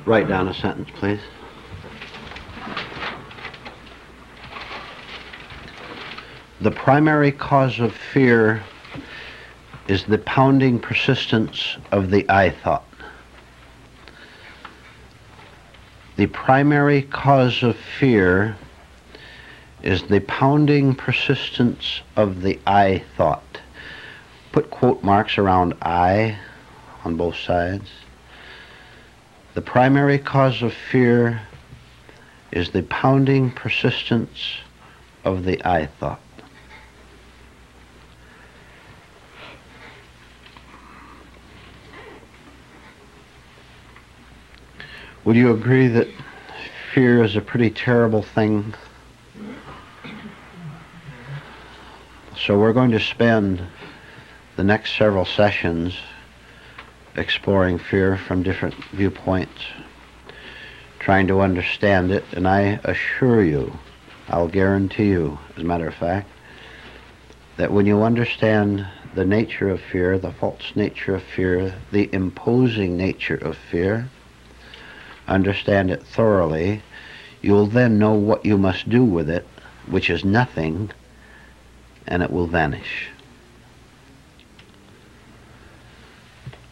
Write down a sentence, please. The primary cause of fear is the pounding persistence of the I thought. The primary cause of fear is the pounding persistence of the I thought. Put quote marks around I on both sides. The primary cause of fear is the pounding persistence of the I thought. Would you agree that fear is a pretty terrible thing? So we're going to spend the next several sessions exploring fear from different viewpoints, trying to understand it, and I assure you, I'll guarantee you, as a matter of fact, that when you understand the nature of fear, the false nature of fear, the imposing nature of fear, understand it thoroughly, you'll then know what you must do with it, which is nothing, and it will vanish.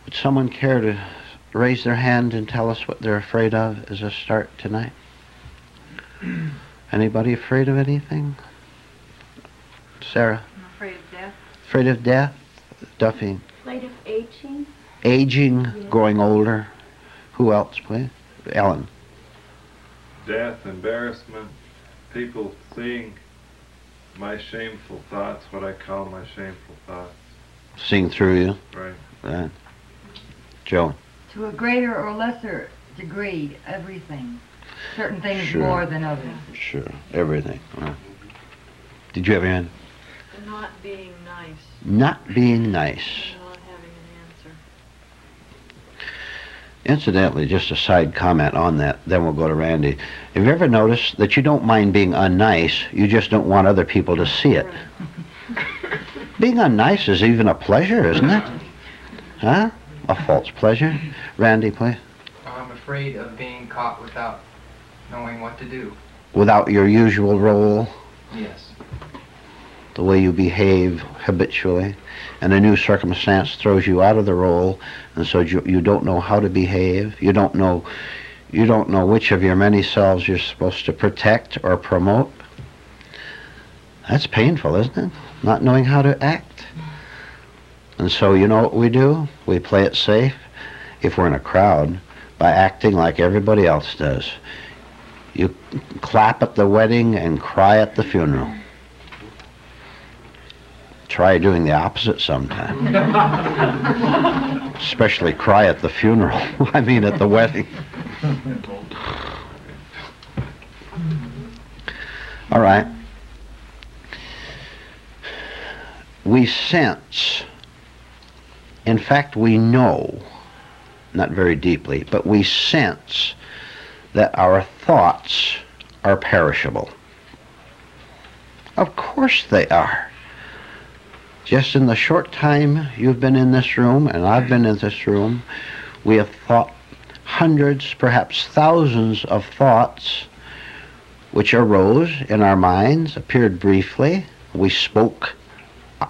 Would someone care to raise their hand and tell us what they're afraid of as a start tonight? Anybody afraid of anything? Sarah? I'm afraid of death. Afraid of death? Duffy? Afraid of aging. Aging, Yeah. growing older. Who else, please? Ellen? Death, embarrassment, people seeing my shameful thoughts, what I call my shameful thoughts. Seeing through you? Right. Joe? To a greater or lesser degree, everything. Certain things Sure. more than others. Sure, everything. Right. Did you have your hand? Not being nice. Not being nice. Not having an answer. Incidentally, just a side comment on that, then we'll go to Randy. Have you ever noticed that you don't mind being unnice, you just don't want other people to see it? Being unnice is even a pleasure, isn't it? Huh? A false pleasure. Randy, please. I'm afraid of being caught without knowing what to do. Without your usual role, Yes. the way you behave habitually, and a new circumstance throws you out of the role, and so you don't know how to behave. You don't know which of your many selves you're supposed to protect or promote. That's painful, isn't it? Not knowing how to act. And so you know what we do? We play it safe, if we're in a crowd, by acting like everybody else does. You clap at the wedding and cry at the funeral. Try doing the opposite sometime. Especially cry at the funeral. I mean at the wedding. All right. We sense, in fact we know, not very deeply, but we sense that our thoughts are perishable. Of course they are. Just in the short time you've been in this room, and I've been in this room, we have thought hundreds, perhaps thousands of thoughts which arose in our minds, appeared briefly, we spoke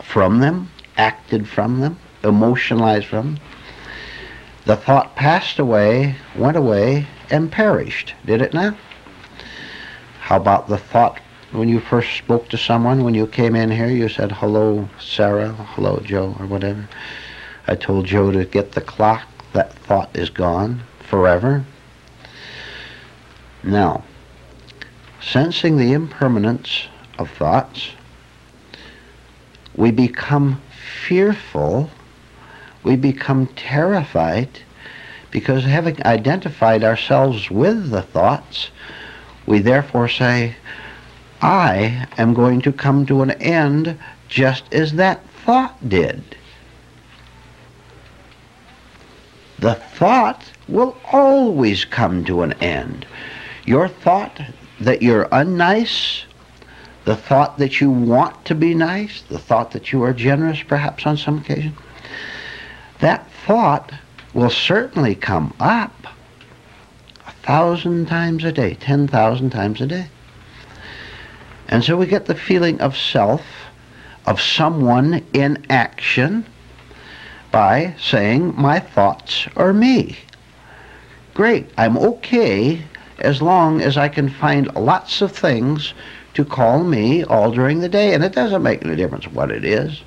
from them, acted from them, emotionalized from them. The thought passed away, went away, and perished, did it not? How about the thought when you first spoke to someone, when you came in here, you said, hello, Sarah, hello, Joe, or whatever. I told Joe to get the clock. That thought is gone forever. Now, sensing the impermanence of thoughts, we become fearful, we become terrified, because having identified ourselves with the thoughts, we therefore say, I am going to come to an end just as that thought did. The thought will always come to an end. Your thought that you're unnice, the thought that you want to be nice, the thought that you are generous perhaps on some occasion, that thought will certainly come up. 1,000 times a day, 10,000 times a day. And so we get the feeling of self, of someone in action, by saying, my thoughts are me. Great, I'm okay as long as I can find lots of things to call me all during the day, and it doesn't make any difference what it is.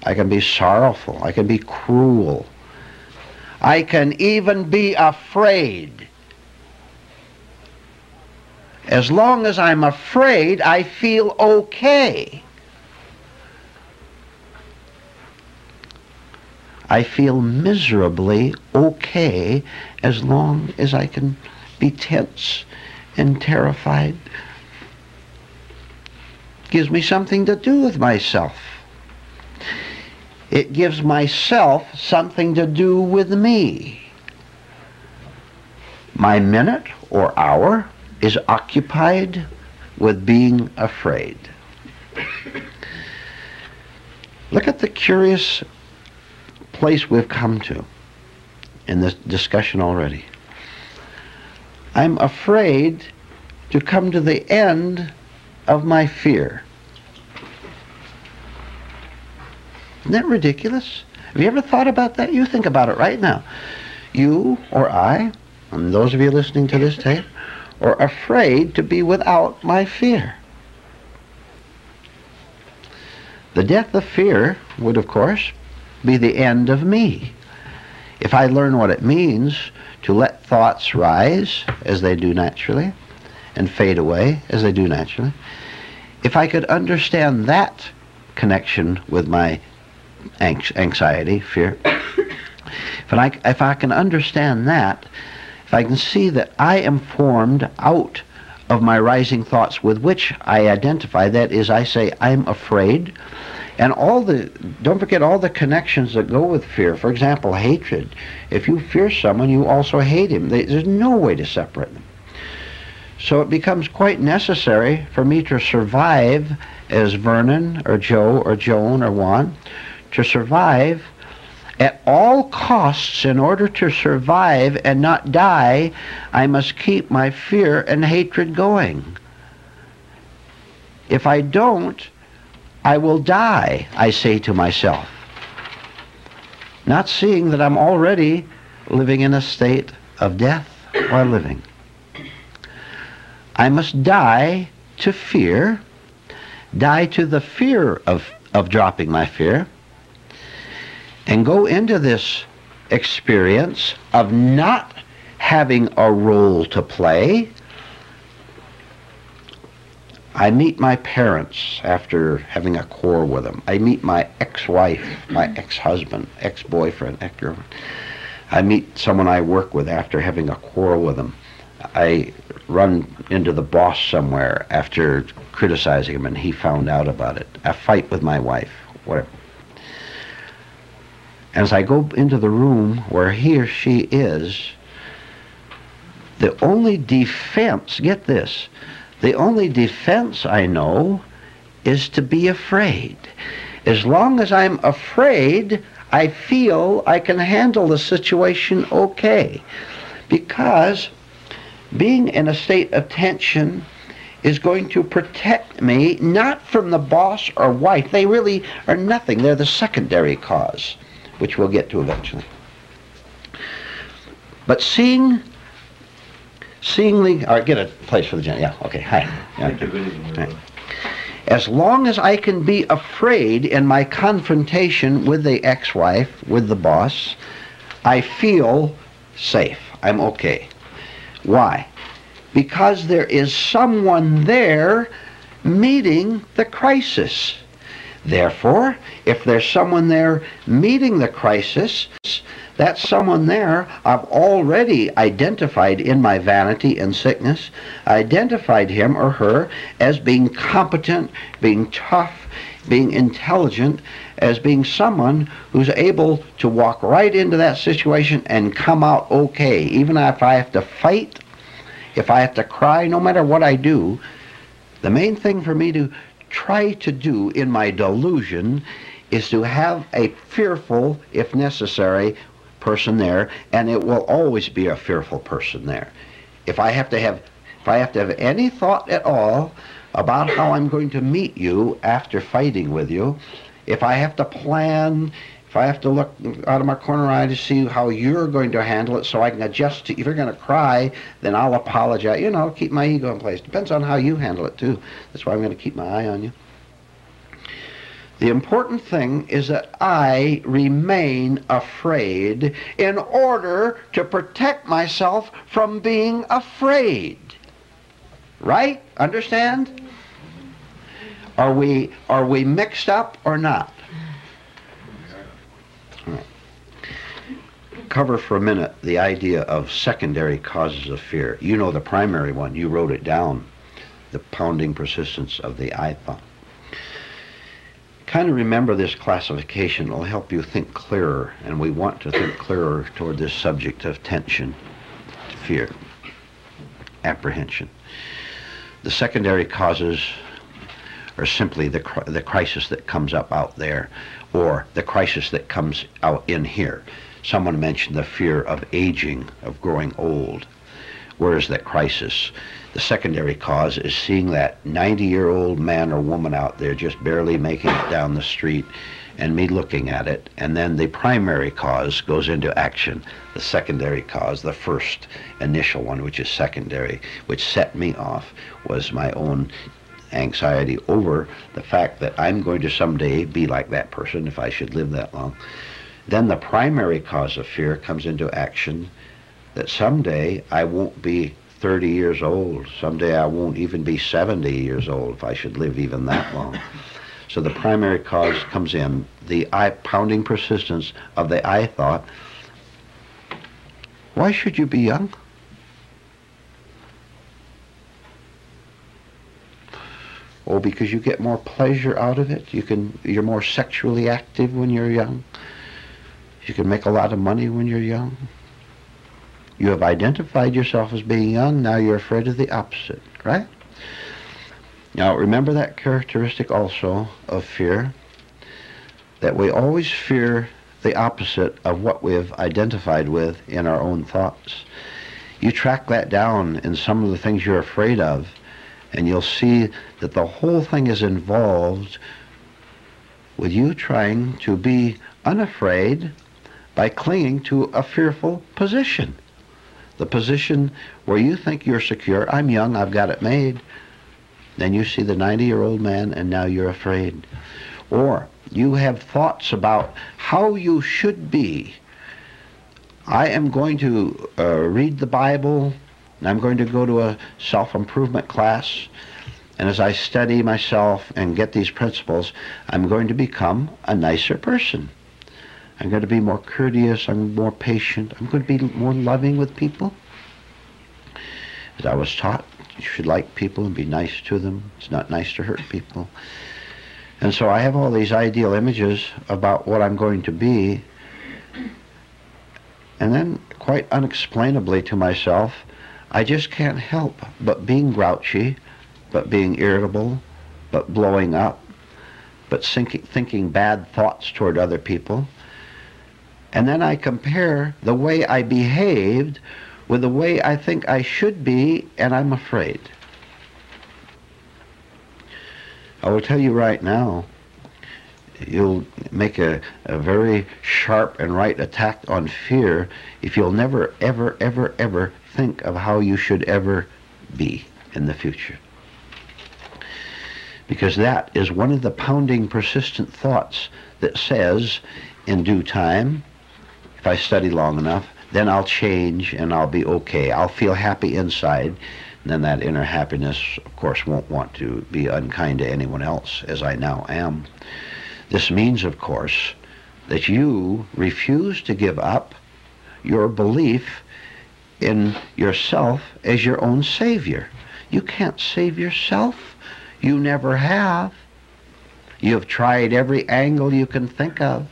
I can be sorrowful, I can be cruel, I can even be afraid. As long as I'm afraid, I feel okay. I feel miserably okay as long as I can be tense and terrified. It gives me something to do with myself. It gives myself something to do with me. My minute or hour is occupied with being afraid. Look at the curious place we've come to in this discussion already. I'm afraid to come to the end of my fear. Isn't that ridiculous? Have you ever thought about that? You think about it right now. You or I, and those of you listening to this tape, are afraid to be without my fear. The death of fear would, of course, be the end of me. If I learn what it means to let thoughts rise as they do naturally and fade away as they do naturally, if I could understand that connection with my anxiety, fear, if I can understand that, if I can see that I am formed out of my rising thoughts with which I identify, that is, I say, I'm afraid, and don't forget all the connections that go with fear. For example, hatred. If you fear someone, you also hate him. There's no way to separate them. So it becomes quite necessary for me to survive as Vernon or Joe or Joan or Juan, to survive at all costs. In order to survive and not die, I must keep my fear and hatred going. If I don't, I will die, I say to myself, not seeing that I'm already living in a state of death while living. I must die to fear, die to the fear of dropping my fear, and go into this experience of not having a role to play. I meet my parents after having a quarrel with them. I meet my ex-wife, my ex-husband, ex-boyfriend, ex-girlfriend. I meet someone I work with after having a quarrel with them. I run into the boss somewhere after criticizing him and he found out about it. I fight with my wife, whatever. As I go into the room where he or she is, the only defense, get this, the only defense I know is to be afraid. As long as I'm afraid, I feel I can handle the situation okay. Because being in a state of tension is going to protect me, not from the boss or wife. They really are nothing. They're the secondary cause, which we'll get to eventually. But seeingly, get a place for the gent. Yeah, okay, hi. Yeah. Right. As long as I can be afraid in my confrontation with the ex-wife, with the boss, I feel safe. I'm okay. Why? Because there is someone there meeting the crisis. Therefore, if there's someone there meeting the crisis, that someone there I've already identified in my vanity and sickness, identified him or her as being competent, being tough, being intelligent, as being someone who's able to walk right into that situation and come out okay. Even if I have to fight, if I have to cry, no matter what I do, the main thing for me to try to do in my delusion is to have a fearful, if necessary, person there, and it will always be a fearful person there. If I have to have any thought at all about how I'm going to meet you after fighting with you, if I have to plan, if I have to look out of my corner eye to see how you're going to handle it so I can adjust to, if you're going to cry, then I'll apologize. You know, keep my ego in place. Depends on how you handle it, too. That's why I'm going to keep my eye on you. The important thing is that I remain afraid in order to protect myself from being afraid. Right? Understand? Are we mixed up or not? All right. Cover for a minute the idea of secondary causes of fear. You know the primary one. You wrote it down. The pounding persistence of the I thought. Kind of remember this classification. It'll help you think clearer, and we want to think clearer toward this subject of tension, fear, apprehension. The secondary causes are simply the crisis that comes up out there, or the crisis that comes out in here. Someone mentioned the fear of aging, of growing old. Where is that crisis? The secondary cause is seeing that 90-year-old man or woman out there just barely making it down the street and me looking at it. And then the primary cause goes into action. The secondary cause, the first initial one, which is secondary, which set me off, was my own anxiety over the fact that I'm going to someday be like that person if I should live that long. Then the primary cause of fear comes into action, that someday I won't be 30 years old. Someday I won't even be 70 years old if I should live even that long. So the primary cause comes in, the pounding persistence of the I thought. Why should you be young? Oh, because you get more pleasure out of it. You're more sexually active when you're young. You can make a lot of money when you're young. You have identified yourself as being young, now you're afraid of the opposite, right? Now remember that characteristic also of fear, that we always fear the opposite of what we've identified with in our own thoughts. You track that down in some of the things you're afraid of, and you'll see that the whole thing is involved with you trying to be unafraid by clinging to a fearful position. The position where you think you're secure. I'm young, I've got it made. Then you see the 90-year-old man and now you're afraid. Or you have thoughts about how you should be. I am going to read the Bible, and I'm going to go to a self-improvement class, and as I study myself and get these principles, I'm going to become a nicer person. I'm going to be more courteous, I'm more patient, I'm going to be more loving with people. As I was taught, you should like people and be nice to them. It's not nice to hurt people. And so I have all these ideal images about what I'm going to be, and then quite unexplainably to myself, I just can't help but being grouchy, but being irritable, but blowing up, but thinking bad thoughts toward other people. And then I compare the way I behaved with the way I think I should be, and I'm afraid. I will tell you right now, you'll make a very sharp and right attack on fear if you'll never, ever, ever, ever think of how you should ever be in the future. Because that is one of the pounding, persistent thoughts that says, in due time, if I study long enough, then I'll change and I'll be okay. I'll feel happy inside. And then that inner happiness, of course, won't want to be unkind to anyone else, as I now am. This means, of course, that you refuse to give up your belief in yourself as your own savior. You can't save yourself. You never have. You have tried every angle you can think of.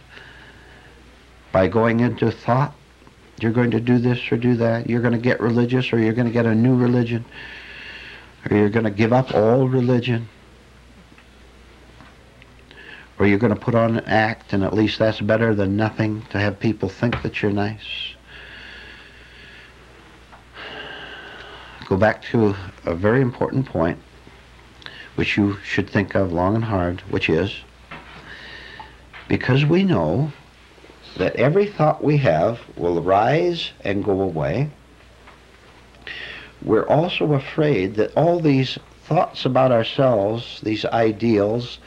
By going into thought, you're going to do this or do that. You're going to get religious, or you're going to get a new religion, or you're going to give up all religion, or you're going to put on an act, and at least that's better than nothing, to have people think that you're nice. go back to a very important point, which you should think of long and hard, which is, because we know that every thought we have will rise and go away, we're also afraid that all these thoughts about ourselves, these ideals,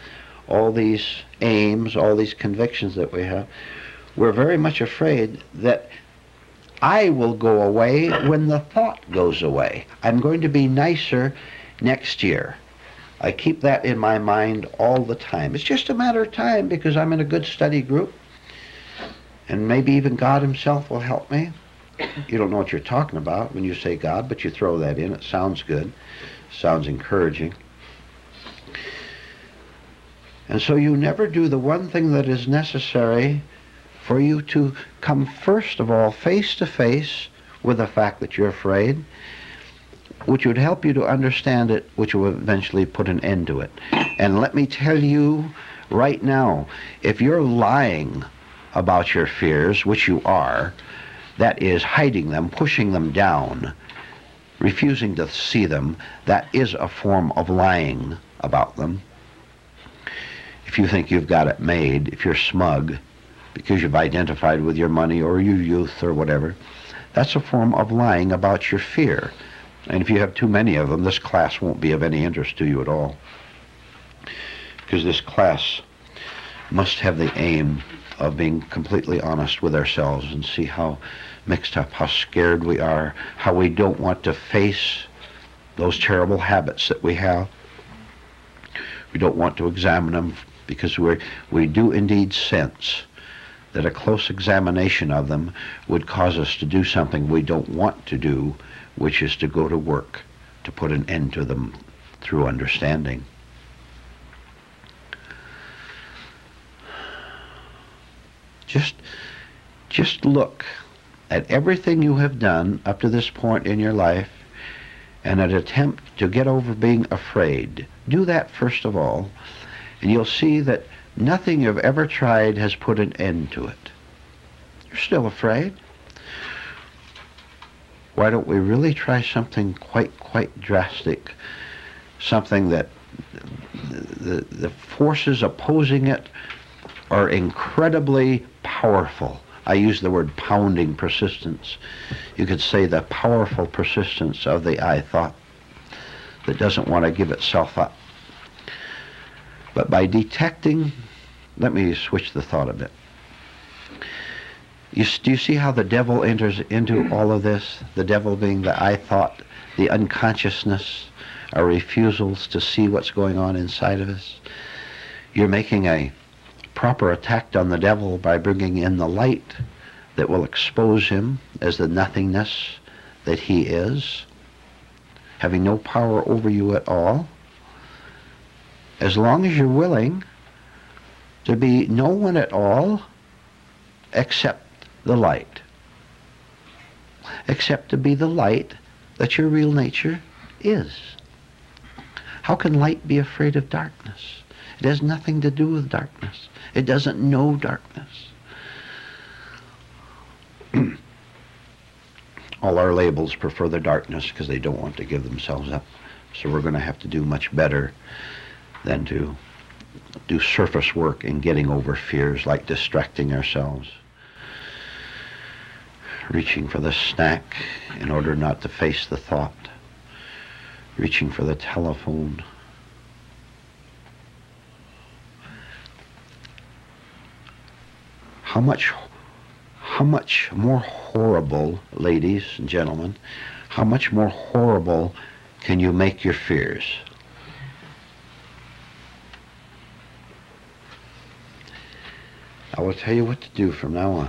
all these aims, all these convictions that we have, we're very much afraid that I will go away when the thought goes away. I'm going to be nicer next year. I keep that in my mind all the time. It's just a matter of time because I'm in a good study group, and maybe even God himself will help me. You don't know what you're talking about when you say God, but you throw that in. It sounds good. Sounds encouraging. And so you never do the one thing that is necessary for you to come first of all face to face with the fact that you're afraid, which would help you to understand it, which will eventually put an end to it. And let me tell you right now, if you're lying about your fears, which you are, that is hiding them, pushing them down, refusing to see them, that is a form of lying about them. If you think you've got it made, if you're smug, because you've identified with your money or your youth or whatever, that's a form of lying about your fear. And if you have too many of them, this class won't be of any interest to you at all. Because this class must have the aim of being completely honest with ourselves and see how mixed up, how scared we are, how we don't want to face those terrible habits that we have. We don't want to examine them because we do indeed sense that a close examination of them would cause us to do something we don't want to do, which is to go to work to put an end to them through understanding. Just look at everything you have done up to this point in your life and an attempt to get over being afraid. Do that first of all, and you'll see that nothing you've ever tried has put an end to it. You're still afraid. Why don't we really try something quite drastic, something that the forces opposing it are incredibly powerful. I use the word pounding persistence. You could say the powerful persistence of the I thought that doesn't want to give itself up. But by detecting, let me switch the thought a bit. Do you see how the devil enters into all of this? The devil being the I thought, the unconsciousness, our refusals to see what's going on inside of us. You're making a proper attack on the devil by bringing in the light that will expose him as the nothingness that he is, having no power over you at all, as long as you're willing to be no one at all except the light, except to be the light that your real nature is. How can light be afraid of darkness? It has nothing to do with darkness. It doesn't know darkness. All our labels prefer the darkness because they don't want to give themselves up. So we're going to have to do much better than to do surface work in getting over fears, like distracting ourselves, reaching for the snack in order not to face the thought, reaching for the telephone. How much more horrible, ladies and gentlemen, how much more horrible can you make your fears? I will tell you what to do from now on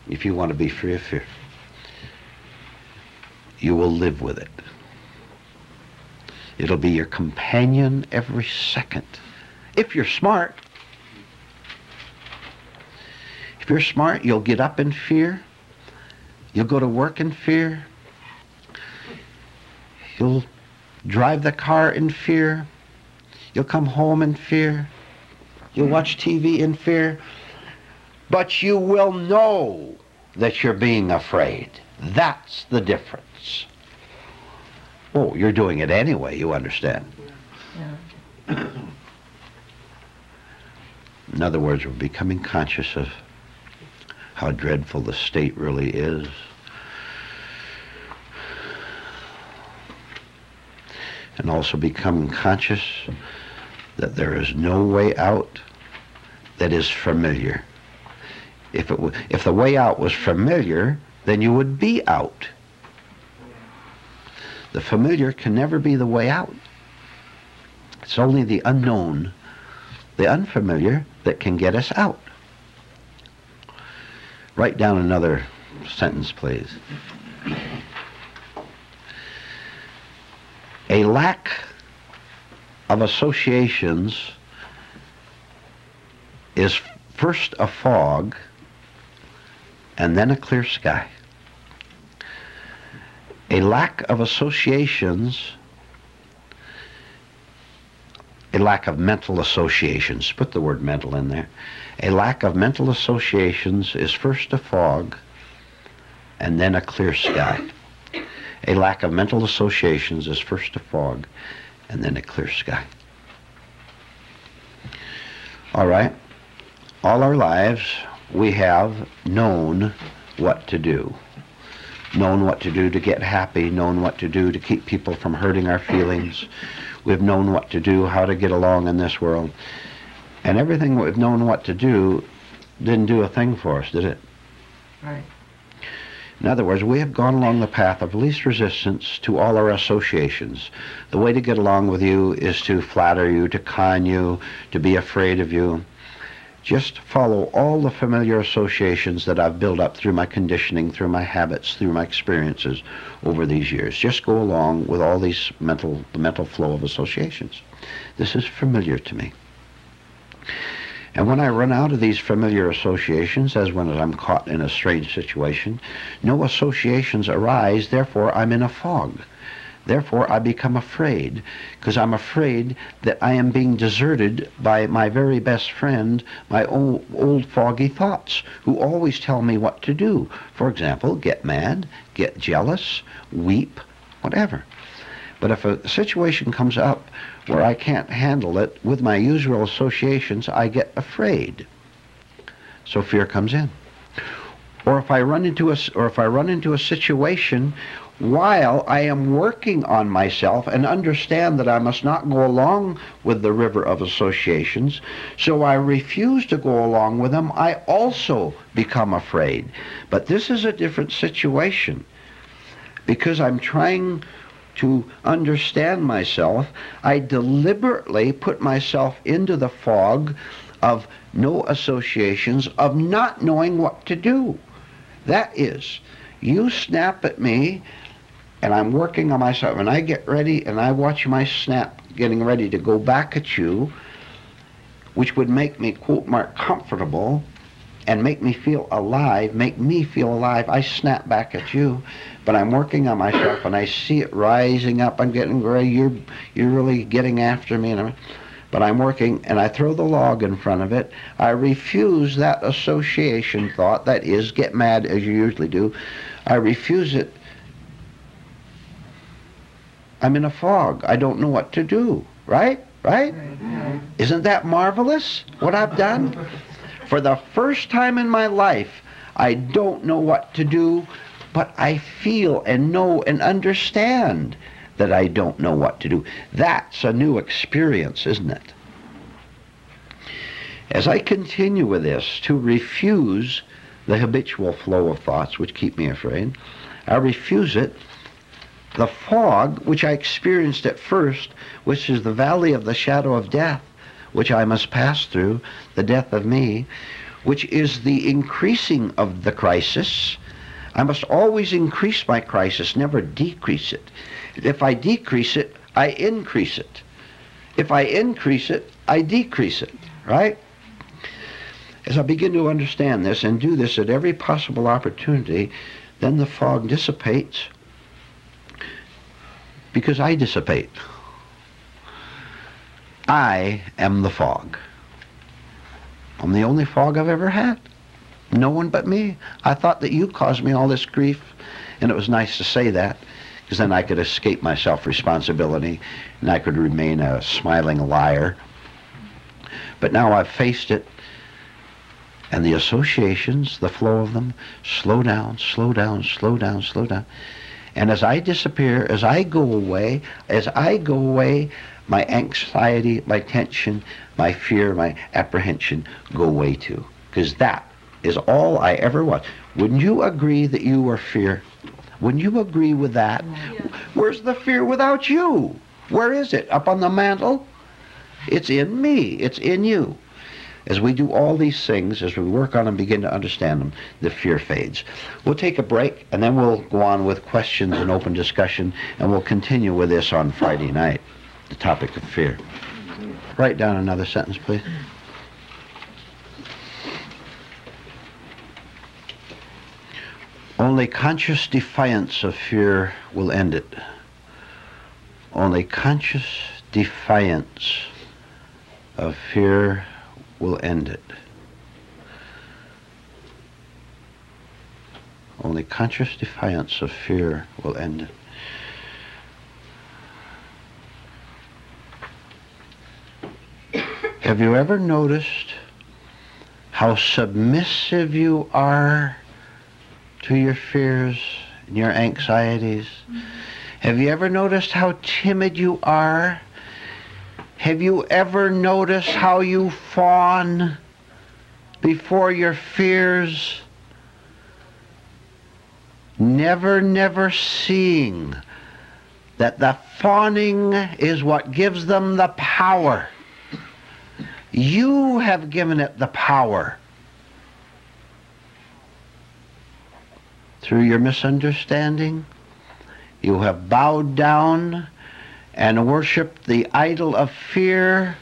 if you want to be free of fear. You will live with it. It'll be your companion every second. If you're smart. If you're smart, you'll get up in fear. You'll go to work in fear. You'll drive the car in fear. You'll come home in fear. You'll watch TV in fear. But you will know that you're being afraid. That's the difference. Oh, you're doing it anyway, you understand. Yeah. In other words, we're becoming conscious of how dreadful the state really is. And also becoming conscious that there is no way out that is familiar. If the way out was familiar, then you would be out. The familiar can never be the way out. It's only the unknown, the unfamiliar, that can get us out. Write down another sentence, please. A lack of associations is first a fog and then a clear sky. A lack of associations, a lack of mental associations, put the word mental in there. A lack of mental associations is first a fog and then a clear sky. A lack of mental associations is first a fog and then a clear sky. All right. All our lives we have known what to do. Known what to do to get happy, known what to do to keep people from hurting our feelings. We've known what to do, how to get along in this world. And everything we've known what to do didn't do a thing for us, did it? Right. In other words, we have gone along the path of least resistance to all our associations. The way to get along with you is to flatter you, to con you, to be afraid of you. Just follow all the familiar associations that I've built up through my conditioning, through my habits, through my experiences over these years. Just go along with all these the mental flow of associations. This is familiar to me. And when I run out of these familiar associations, as when I'm caught in a strange situation, no associations arise, therefore I'm in a fog. Therefore I become afraid, because I'm afraid that I am being deserted by my very best friend, my old foggy thoughts, who always tell me what to do. For example, get mad, get jealous, weep, whatever. But if a situation comes up where I can't handle it with my usual associations, I get afraid. So fear comes in. Or if I run into a situation while I am working on myself and understand that I must not go along with the river of associations, so I refuse to go along with them, I also become afraid. But this is a different situation, because I'm trying to understand myself. I deliberately put myself into the fog of no associations, of not knowing what to do. That is, you snap at me, and I'm working on myself, and I get ready, and I watch my snap getting ready to go back at you, which would make me, quote mark, comfortable, and make me feel alive, I snap back at you, but I'm working on myself, and I see it rising up, I'm getting ready, you're really getting after me, but I'm working, and I throw the log in front of it. I refuse that association thought, that is, get mad as you usually do. I refuse it. I'm in a fog. I don't know what to do. Right? Right? Isn't that marvelous, what I've done? For the first time in my life, I don't know what to do, but I feel and know and understand that I don't know what to do. That's a new experience, isn't it? As I continue with this, to refuse the habitual flow of thoughts which keep me afraid, I refuse it. The fog which I experienced at first, which is the valley of the shadow of death, which I must pass through, the death of me, which is the increasing of the crisis. I must always increase my crisis, never decrease it. If I decrease it, I increase it. If I increase it, I decrease it, right? As I begin to understand this and do this at every possible opportunity, then the fog dissipates, because I dissipate. I am the fog. I'm the only fog I've ever had. No one but me. I thought that you caused me all this grief, and it was nice to say that, because then I could escape my self-responsibility and I could remain a smiling liar. But now I've faced it, and the associations, the flow of them, slow down, slow down, slow down, slow down. And as I disappear, as I go away, my anxiety, my tension, my fear, my apprehension go away too. Because that is all I ever was. Wouldn't you agree that you were fear? Wouldn't you agree with that? Yes. Where's the fear without you? Where is it? Up on the mantle? It's in me. It's in you. As we do all these things, as we work on and begin to understand them, the fear fades. We'll take a break, and then we'll go on with questions and open discussion, and we'll continue with this on Friday night, the topic of fear. Write down another sentence, please. Only conscious defiance of fear will end it. Only conscious defiance of fear will end it. Only conscious defiance of fear will end it. Have you ever noticed how submissive you are to your fears and your anxieties? Have you ever noticed how timid you are? Have you ever noticed how you fawn before your fears? Never seeing that the fawning is what gives them the power. You have given it the power. Through your misunderstanding, you have bowed down and worshiped the idol of fear,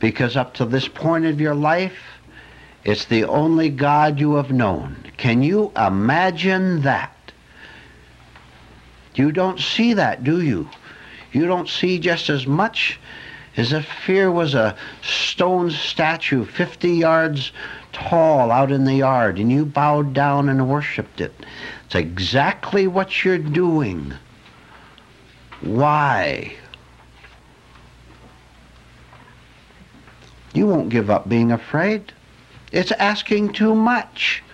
because up to this point of your life, it's the only God you have known. Can you imagine that? You don't see that, do you? You don't see just as much as if fear was a stone statue 50 yards tall out in the yard, and you bowed down and worshipped it. It's exactly what you're doing. Why? You won't give up being afraid. It's asking too much.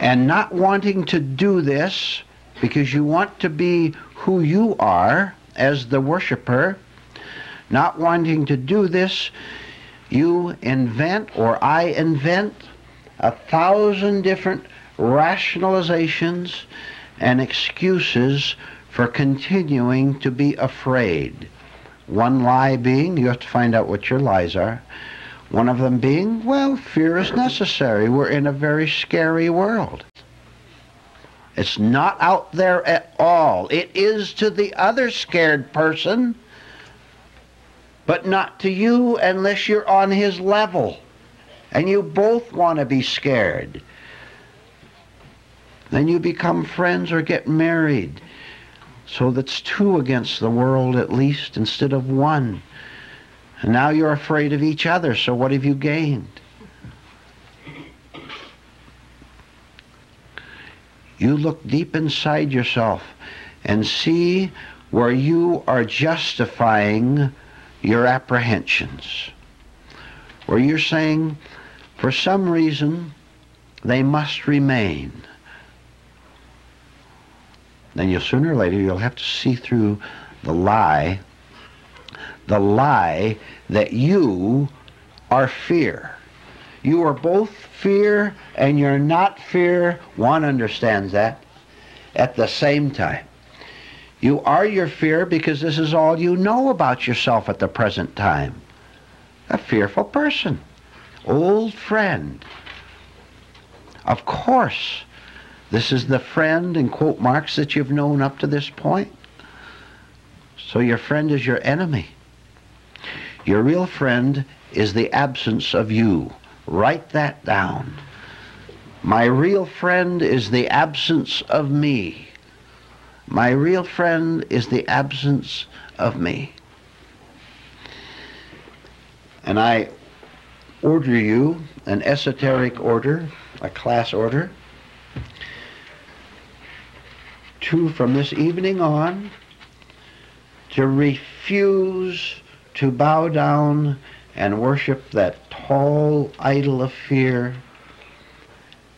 And not wanting to do this because you want to be who you are as the worshiper, not wanting to do this, you invent, or I invent, 1,000 different rationalizations and excuses for continuing to be afraid. One lie being, you have to find out what your lies are. One of them being, well, fear is necessary. We're in a very scary world. It's not out there at all. It is to the other scared person, but not to you unless you're on his level. And you both want to be scared. Then you become friends or get married. So that's 2 against the world at least, instead of 1. And now you're afraid of each other, so what have you gained? You look deep inside yourself and see where you are justifying your apprehensions. Where you're saying, for some reason, they must remain. Then you'll sooner or later you'll have to see through the lie that you are fear. You are both fear and you're not fear. One understands that at the same time. You are your fear because this is all you know about yourself at the present time. A fearful person. Old friend. Of course, this is the friend, in quote marks, that you've known up to this point. So your friend is your enemy. Your real friend is the absence of you. Write that down. My real friend is the absence of me. My real friend is the absence of me. And I order you an esoteric order, a class order. from this evening on, to refuse to bow down and worship that tall idol of fear,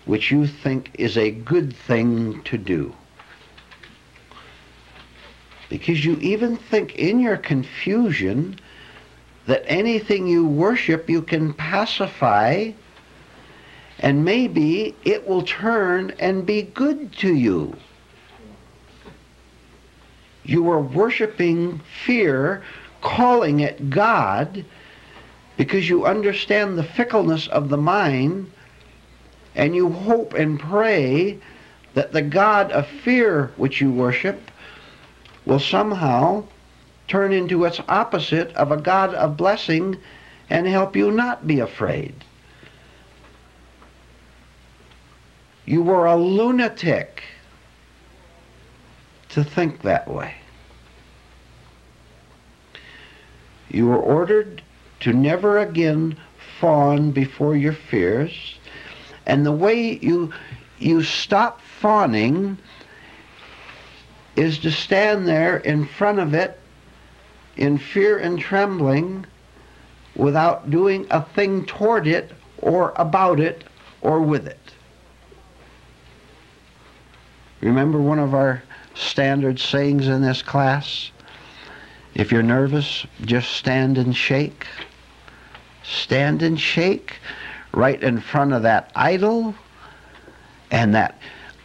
which you think is a good thing to do. Because you even think in your confusion that anything you worship you can pacify, and maybe it will turn and be good to you. You are worshiping fear, calling it God, because you understand the fickleness of the mind, and you hope and pray that the God of fear which you worship will somehow turn into its opposite of a God of blessing and help you not be afraid. You were a lunatic to think that way. You were ordered to never again fawn before your fears, and the way you stop fawning is to stand there in front of it in fear and trembling without doing a thing toward it or about it or with it. Remember one of our standard sayings in this class? If you're nervous, just stand and shake. Stand and shake right in front of that idol, and that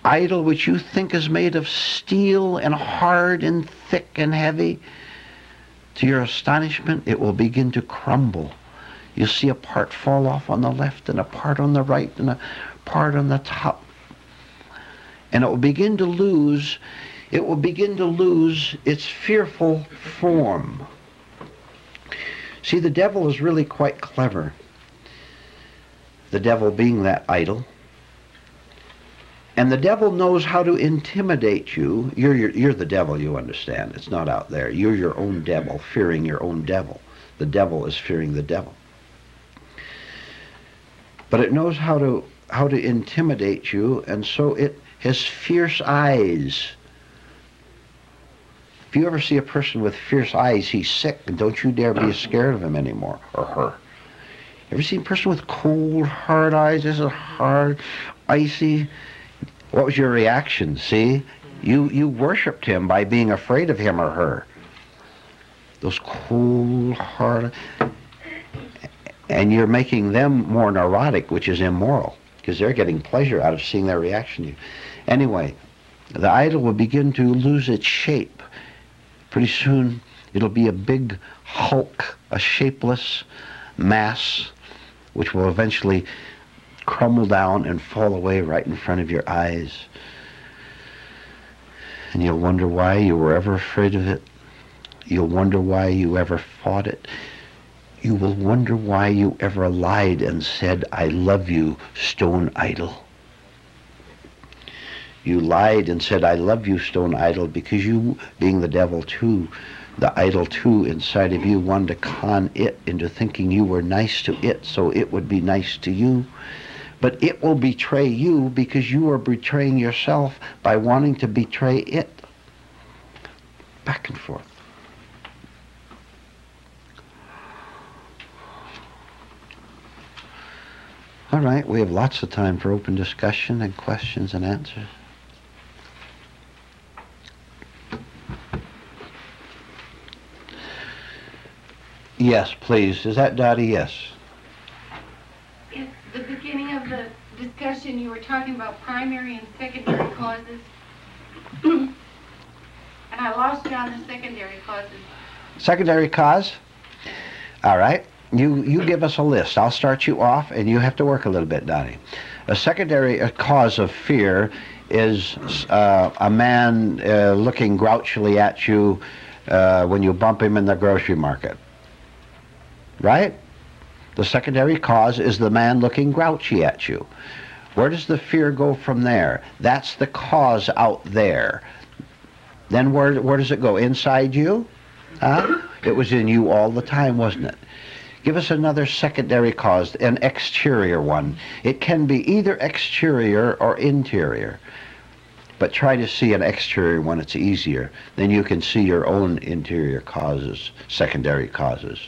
idol which you think is made of steel and hard and thick and heavy, to your astonishment, it will begin to crumble. You'll see a part fall off on the left and a part on the right and a part on the top. And it will begin to lose its fearful form. See, the devil is really quite clever. The devil being that idol. And the devil knows how to intimidate you. You're the devil, you understand. It's not out there. You're your own devil, fearing your own devil. The devil is fearing the devil. But it knows how to intimidate you, and so it has fierce eyes. If you ever see a person with fierce eyes, he's sick, and don't you dare be scared of him anymore, or her. Ever seen a person with cold, hard eyes? This is hard, icy. What was your reaction? See? You worshipped him by being afraid of him or her. Those cold, hard... And you're making them more neurotic, which is immoral, because they're getting pleasure out of seeing their reaction to you. Anyway, the idol will begin to lose its shape. Pretty soon, it'll be a big hulk, a shapeless mass, which will eventually crumble down and fall away right in front of your eyes. And you'll wonder why you were ever afraid of it. You'll wonder why you ever fought it. You will wonder why you ever lied and said, "I love you, stone idol." You lied and said, "I love you, stone idol," because you, being the devil too, the idol too inside of you, wanted to con it into thinking you were nice to it so it would be nice to you. But it will betray you because you are betraying yourself by wanting to betray it. Back and forth. All right, we have lots of time for open discussion and questions and answers. Yes, please. Is that Dottie? Yes. At the beginning of the discussion, you were talking about primary and secondary causes. And I lost you on the secondary causes. Secondary cause? All right. You give us a list. I'll start you off, and you have to work a little bit, Donnie. A secondary cause of fear is a man looking grouchily at you when you bump him in the grocery market. Right? The secondary cause is the man looking grouchy at you. Where does the fear go from there? That's the cause out there. Then where does it go? Inside you? Huh? It was in you all the time, wasn't it? Give us another secondary cause, an exterior one. It can be either exterior or interior. but try to see an exterior when it's easier. Then you can see your own interior causes, secondary causes.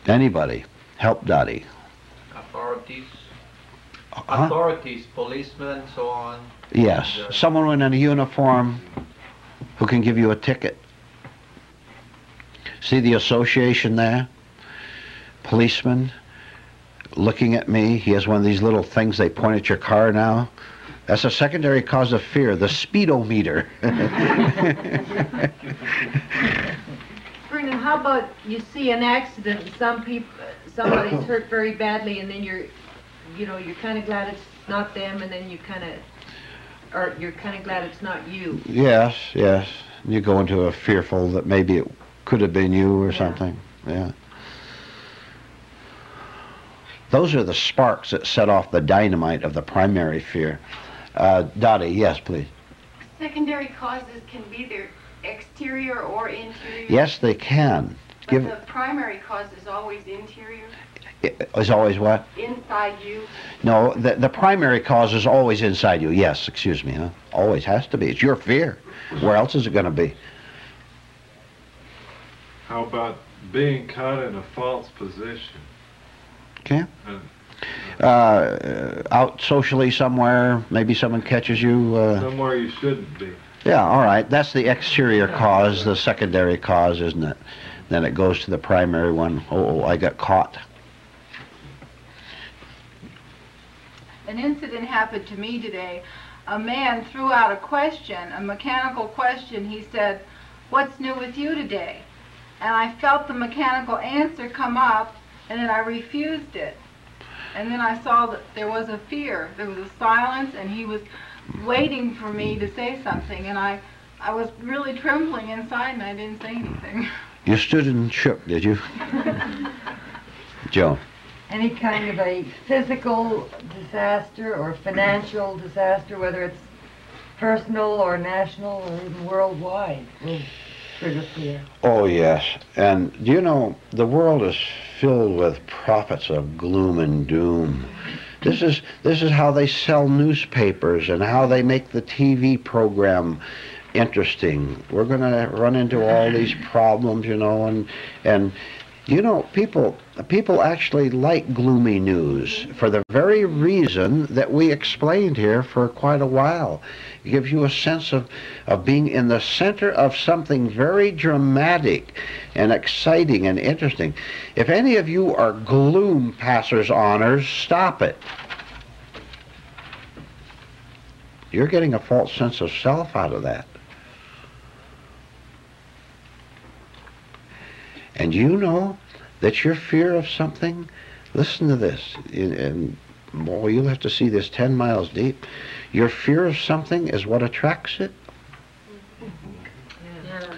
Anybody? Help Dottie. Authorities. Huh? Authorities, policemen, so on. Yes, someone in a uniform who can give you a ticket. See the association there? Policeman looking at me. He has one of these little things they point at your car now. That's a secondary cause of fear, the speedometer. Vernon, how about you see an accident and somebody's hurt very badly, and then you're kind of glad it's not them, and then you're kind of glad it's not you. Yes, yes. You go into a fearful that maybe it could have been you or something. Yeah. Those are the sparks that set off the dynamite of the primary fear. Dottie, yes, please. Secondary causes can be either exterior or interior. Yes, they can. But the primary cause is always interior? Is always what? Inside you? No, the primary cause is always inside you. Yes, excuse me, huh? Always has to be. It's your fear. Where else is it going to be? How about being caught in a false position? Okay. Out socially somewhere, maybe someone catches you. Somewhere you shouldn't be. Yeah, all right. That's the exterior cause, the secondary cause, isn't it? Then it goes to the primary one. Oh, I got caught. An incident happened to me today. A man threw out a question, a mechanical question. He said, "What's new with you today?" And I felt the mechanical answer come up, and then I refused it. And then I saw that there was a fear. There was a silence, and he was waiting for me to say something. And I was really trembling inside, and I didn't say anything. You stood and shook, did you? Joe. Any kind of a physical disaster or financial disaster, whether it's personal or national or even worldwide, will trigger fear. Oh, yes. And do you know, the world is filled with prophets of gloom and doom. This is how they sell newspapers and how they make the TV program interesting. We're going to run into all these problems, you know, and you know, people actually like gloomy news for the very reason that we explained here for quite a while. It gives you a sense of being in the center of something very dramatic and exciting and interesting. If any of you are gloom passers-oners, stop it. You're getting a false sense of self out of that. And you know that your fear of something, listen to this, and boy, you'll have to see this 10 miles deep. Your fear of something is what attracts it. Yeah.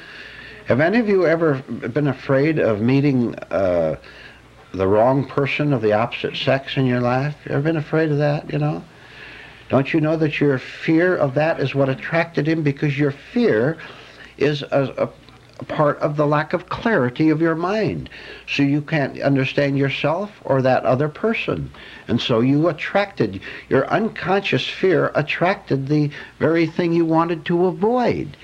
Have any of you ever been afraid of meeting the wrong person of the opposite sex in your life? You ever been afraid of that, you know? Don't you know that your fear of that is what attracted him? Because your fear is a part of the lack of clarity of your mind. So you can't understand yourself or that other person. And so you attracted, your unconscious fear attracted the very thing you wanted to avoid.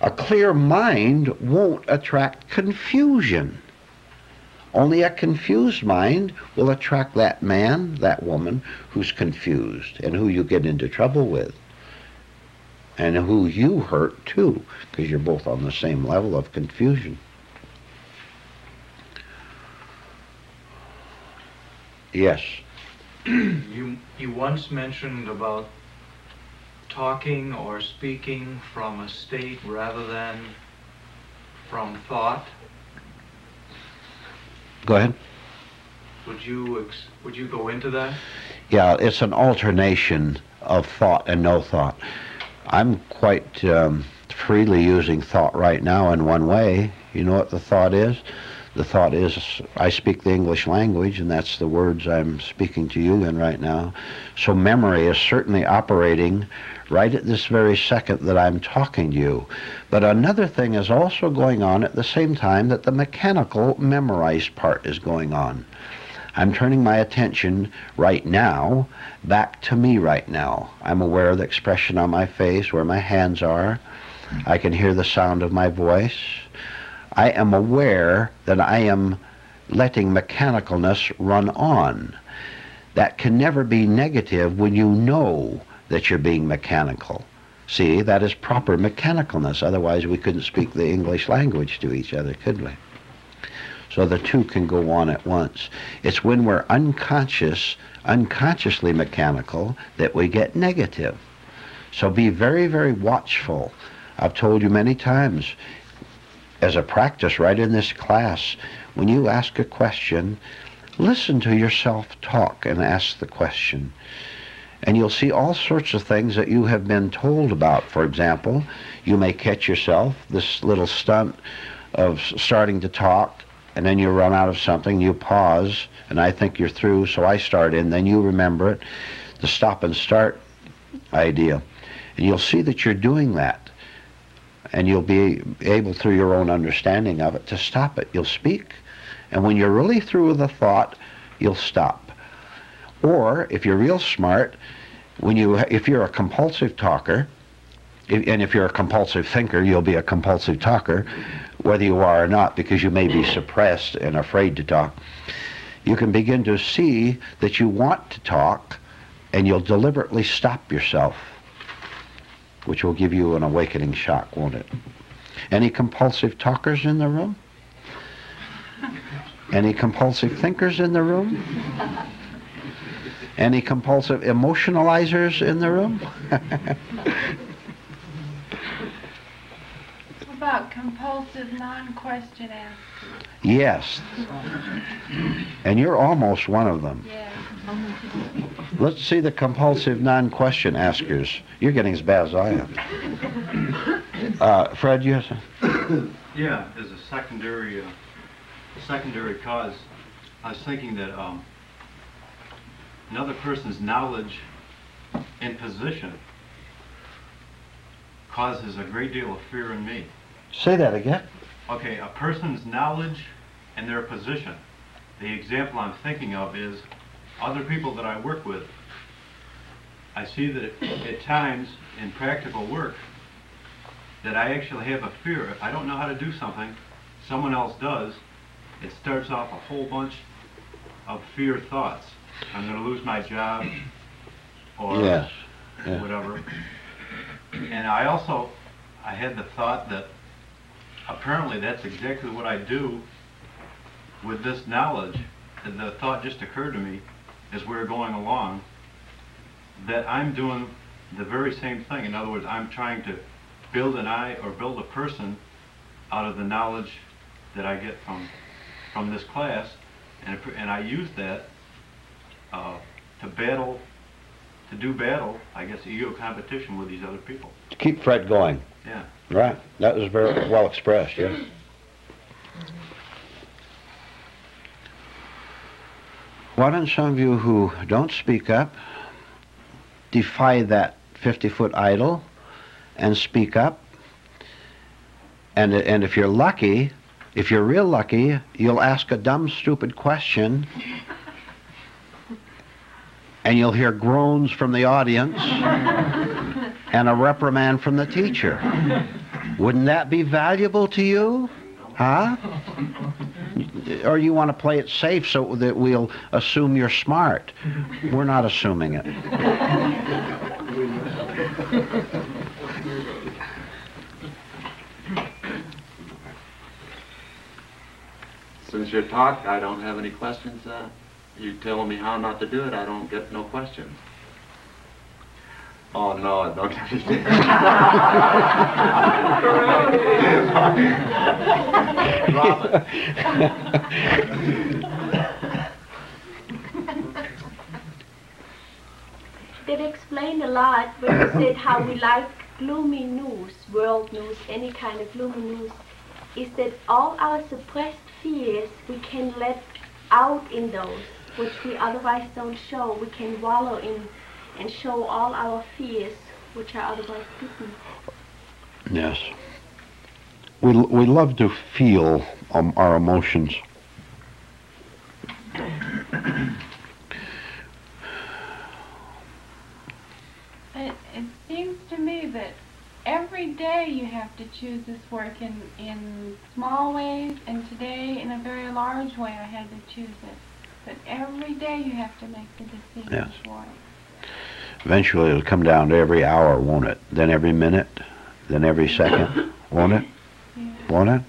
A clear mind won't attract confusion. Only a confused mind will attract that man, that woman who's confused and who you get into trouble with. And who you hurt too, because you're both on the same level of confusion. Yes. You once mentioned about talking or speaking from a state rather than from thought. Go ahead. Would you go into that? Yeah, it's an alternation of thought and no thought. I'm quite freely using thought right now in one way. You know what the thought is? The thought is I speak the English language, and that's the words I'm speaking to you in right now. So memory is certainly operating right at this very second that I'm talking to you. But another thing is also going on at the same time that the mechanical memorized part is going on. I'm turning my attention right now back to me right now. I'm aware of the expression on my face, where my hands are. I can hear the sound of my voice. I am aware that I am letting mechanicalness run on. That can never be negative when you know that you're being mechanical. See, that is proper mechanicalness. Otherwise, we couldn't speak the English language to each other, could we? So the two can go on at once. It's when we're unconsciously mechanical, that we get negative. So be very, very watchful. I've told you many times, as a practice right in this class, when you ask a question, listen to yourself talk and ask the question. And you'll see all sorts of things that you have been told about. For example, you may catch yourself, this little stunt of starting to talk, and then you run out of something, you pause, and I think you're through, so I start in, then you remember it, the stop and start idea. And you'll see that you're doing that. And you'll be able, through your own understanding of it, to stop it. You'll speak, and when you're really through with the thought, you'll stop. Or, if you're real smart, if you're a compulsive talker, and if you're a compulsive thinker, you'll be a compulsive talker, whether you are or not, because you may be suppressed and afraid to talk. You can begin to see that you want to talk, and you'll deliberately stop yourself, which will give you an awakening shock, won't it? Any compulsive talkers in the room? Any compulsive thinkers in the room? Any compulsive emotionalizers in the room? What about compulsive non-question askers? Yes. And you're almost one of them. Yeah. Let's see the compulsive non-question askers. You're getting as bad as I am. Fred, yes? Yeah, as a secondary cause, I was thinking that another person's knowledge and position causes a great deal of fear in me. Say that again. Okay, a person's knowledge and their position. The example I'm thinking of is other people that I work with. I see that at times in practical work that I actually have a fear. If I don't know how to do something, someone else does, it starts off a whole bunch of fear thoughts. I'm going to lose my job, or Yes. Yeah. whatever. And I had the thought that apparently that's exactly what I do with this knowledge. And the thought just occurred to me as we were going along, that I'm doing the very same thing. In other words, I'm trying to build build a person out of the knowledge that I get from this class, and I use that to do battle, I guess, ego competition with these other people. To keep Fred going. Yeah. Right. That was very well expressed, yes. Why don't some of you who don't speak up defy that 50-foot idol and speak up? And if you're lucky, if you're real lucky, you'll ask a dumb, stupid question, and you'll hear groans from the audience and a reprimand from the teacher. Wouldn't that be valuable to you? Huh? Or you want to play it safe so that we'll assume you're smart? We're not assuming it. Since your talk, I don't have any questions. You telling me how not to do it, I don't get no questions. Oh, no, I don't understand. They've explained a lot when you said how we like gloomy news, world news, any kind of gloomy news, is that all our suppressed fears we can let out in those, which we otherwise don't show. We can wallow in and show all our fears, which are otherwise hidden. Yes. We love to feel our emotions. It seems to me that every day you have to choose this work in small ways, and today in a very large way I had to choose it. But every day you have to make the decision Yes. for it. Eventually it'll come down to every hour, won't it? Then every minute, then every second, won't it? Yeah. Won't it?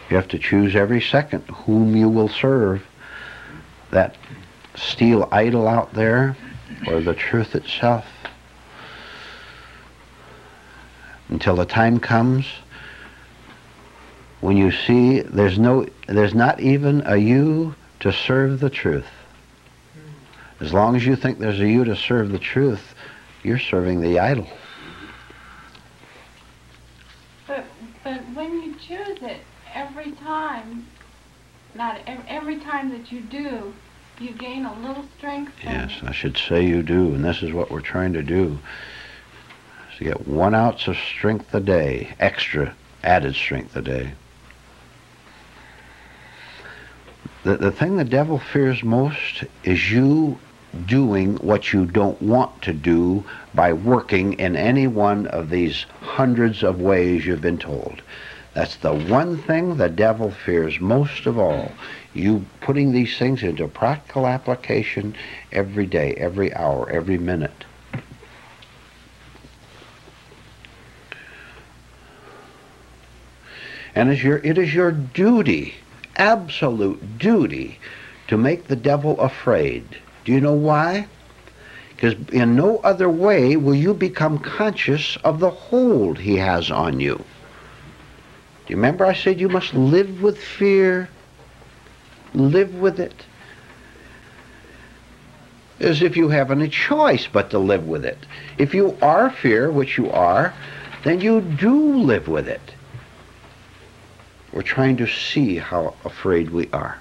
You have to choose every second whom you will serve. That steel idol out there, or the truth itself. Until the time comes when you see there's not even a you to serve the truth. As long as you think there's a you to serve the truth, you're serving the idol. But when you choose it, every time, not every time that you do, you gain a little strength from Yes, it. I should say you do, and this is what we're trying to do. Is to get 1 ounce of strength a day, extra, added strength a day. The thing the devil fears most is you doing what you don't want to do by working in any one of these hundreds of ways you've been told. That's the one thing the devil fears most of all. You putting these things into practical application every day, every hour, every minute. And it is your duty, absolute duty, to make the devil afraid. Do you know why? Because in no other way will you become conscious of the hold he has on you. Do you remember I said you must live with fear? Live with it. As if you have any choice but to live with it. If you are fear, which you are, then you do live with it. We're trying to see how afraid we are.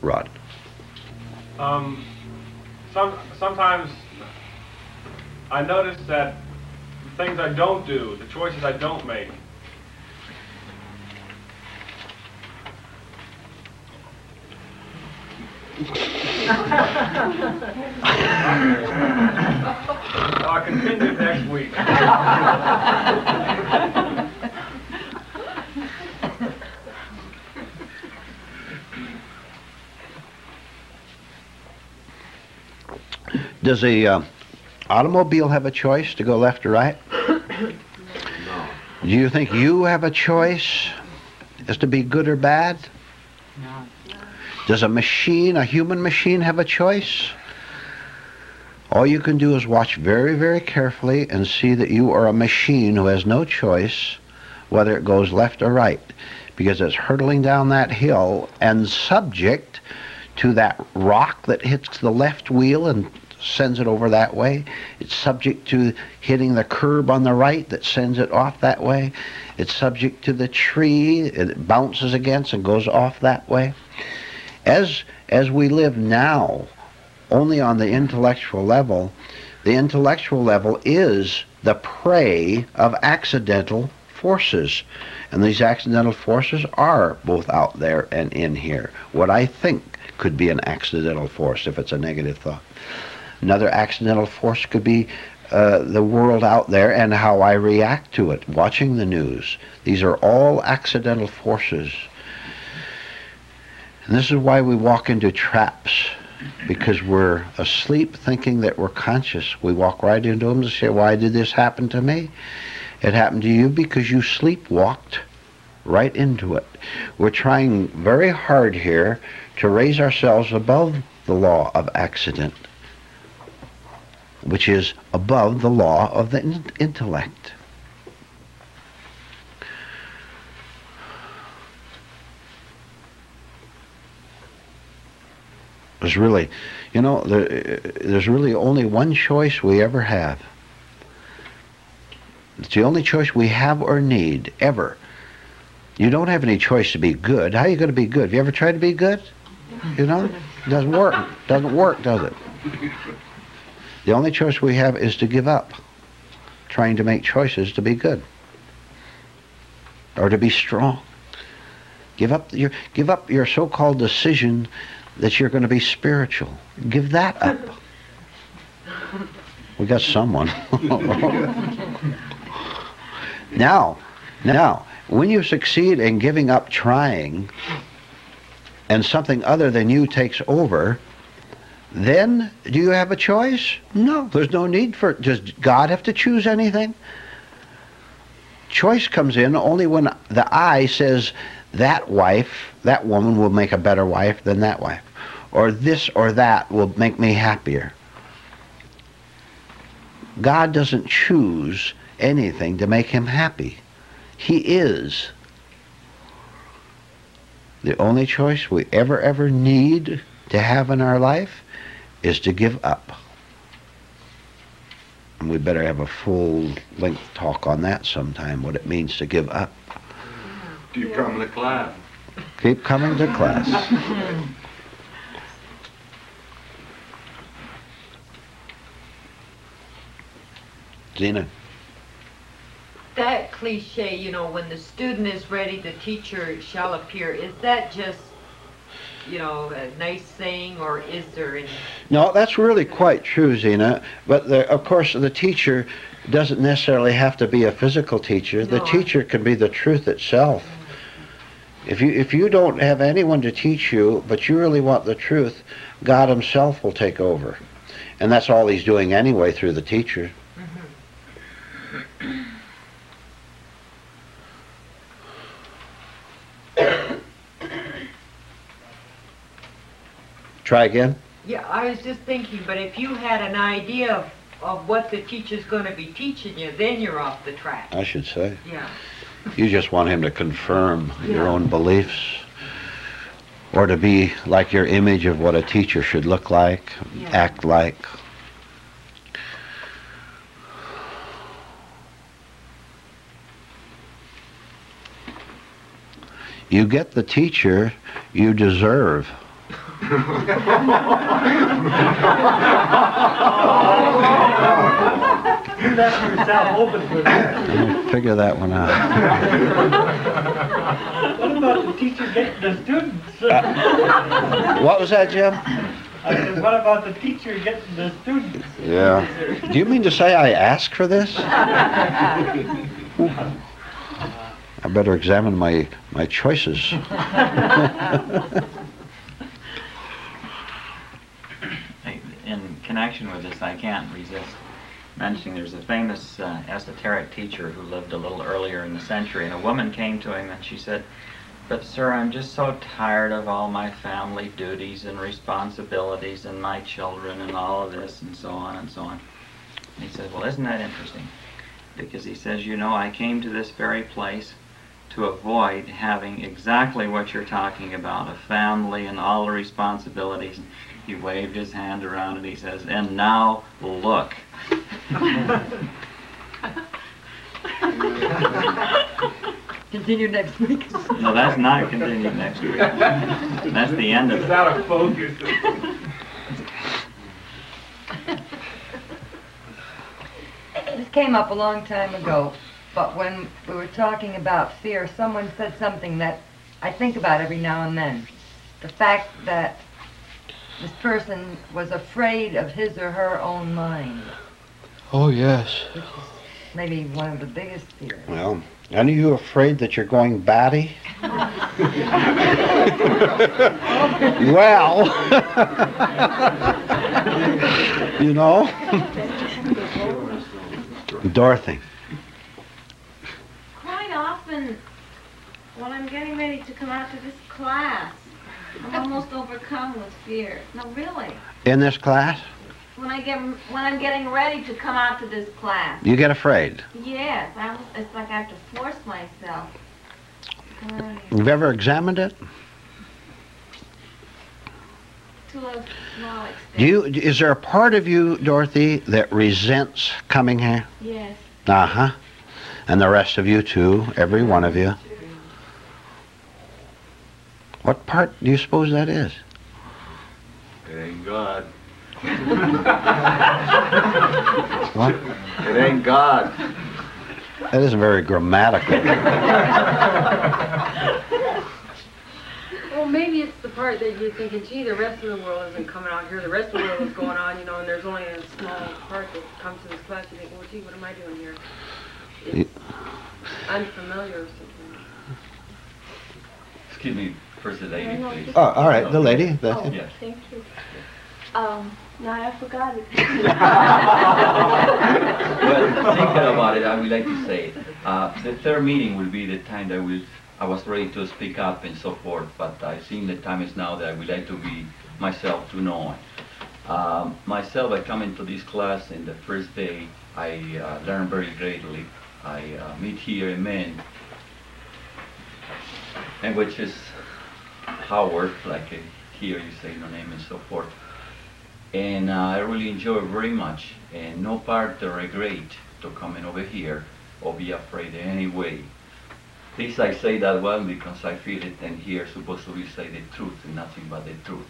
Rod. Sometimes I notice that the things I don't do, the choices I don't make, I'll continue next week. Does a automobile have a choice to go left or right? No. Do you think you have a choice as to be good or bad? No. Does a human machine, have a choice? All you can do is watch very, very carefully and see that you are a machine who has no choice whether it goes left or right, because it's hurtling down that hill and subject to that rock that hits the left wheel and sends it over that way. It's subject to hitting the curb on the right that sends it off that way. It's subject to the tree it bounces against and goes off that way. As we live now, only on the intellectual level, the intellectual level is the prey of accidental forces. And these accidental forces are both out there and in here. What I think could be an accidental force if it's a negative thought. Another accidental force could be the world out there and how I react to it, watching the news. These are all accidental forces. And this is why we walk into traps, because we're asleep thinking that we're conscious. We walk right into them and say, why did this happen to me? It happened to you because you sleepwalked right into it. We're trying very hard here to raise ourselves above the law of accident, which is above the law of the intellect. There's really, there's really only one choice we ever have. It's the only choice we have or need, ever. You don't have any choice to be good. How are you going to be good? Have you ever tried to be good? It doesn't work. Doesn't work, does it? The only choice we have is to give up trying to make choices to be good or to be strong. Give up your so-called decision that you're going to be spiritual. Give that up. We got someone. Now, when you succeed in giving up trying and something other than you takes over, then do you have a choice? No, there's no need for it. Does God have to choose anything? Choice comes in only when the I says that wife, that woman will make a better wife than that wife. Or this or that will make me happier. God doesn't choose anything to make him happy. He is. The only choice we ever need to have in our life is to give up. And we better have a full-length talk on that sometime, what it means to give up. Keep coming to class. Keep coming to class. Zena. That cliche, you know, when the student is ready, the teacher shall appear, is that just, you know, a nice saying, or is there any? No, that's really quite true, Zena. But of course, the teacher doesn't necessarily have to be a physical teacher. The teacher can be the truth itself. If you don't have anyone to teach you, but you really want the truth, God himself will take over. And that's all he's doing anyway through the teacher. Try again? Yeah, I was just thinking, but if you had an idea of what the teacher's going to be teaching you, then you're off the track. I should say. Yeah. You just want him to confirm your own beliefs, or to be like your image of what a teacher should look like, act like. You get the teacher you deserve. Figure that one out. What about the teacher getting the students? What was that, Jim? I said, what about the teacher getting the students? Yeah. Do you mean to say I asked for this? I better examine my choices. In connection with this, I can't resist mentioning there's a famous esoteric teacher who lived a little earlier in the century, and a woman came to him and she said, "But sir, I'm just so tired of all my family duties and responsibilities and my children and all of this and so on and so on." And he said, "Well, isn't that interesting?" Because he says, "You know, I came to this very place to avoid having exactly what you're talking about, a family and all the responsibilities." And he waved his hand around and he says, "And now look." Continue next week. No, that's not continued next week. That's the end of it. It's out of focus. This came up a long time ago, but when we were talking about fear, someone said something that I think about every now and then. The fact that this person was afraid of his or her own mind. Oh, yes. Which is maybe one of the biggest fears. Well, aren't you afraid that you're going batty? Well, you know. Dorothy. Quite often, when I'm getting ready to come out to this class, I'm almost overcome with fear. No, really. In this class? When I'm getting ready to come out to this class. You get afraid. Yes, it's like I have to force myself. You've ever examined it? To a small extent. Is there a part of you, Dorothy, that resents coming here? Yes. Uh-huh. And the rest of you too, every one of you. What part do you suppose that is? It ain't God. What? It ain't God. That isn't very grammatical. Well, maybe it's the part that you're thinking, gee, the rest of the world isn't coming out here, the rest of the world is going on, you know, and there's only a small part that comes to this class. You think, well, gee, what am I doing here? It's unfamiliar or something. Excuse me, first the lady, please. Oh, all right, the lady. Oh, yes. thank you. Now I forgot it. Well, thinking about it, I would like to say, the third meeting will be the time that I was ready to speak up and so forth, but I think the time is now that I would like to be myself to know. Myself, I come into this class, and the first day I learn very greatly. I meet here a man, and which is Howard, like here you say no name and so forth. And I really enjoy it very much, and no part of regret to coming over here or be afraid in any way. This I say that one because I feel it, and here supposed to be say the truth and nothing but the truth.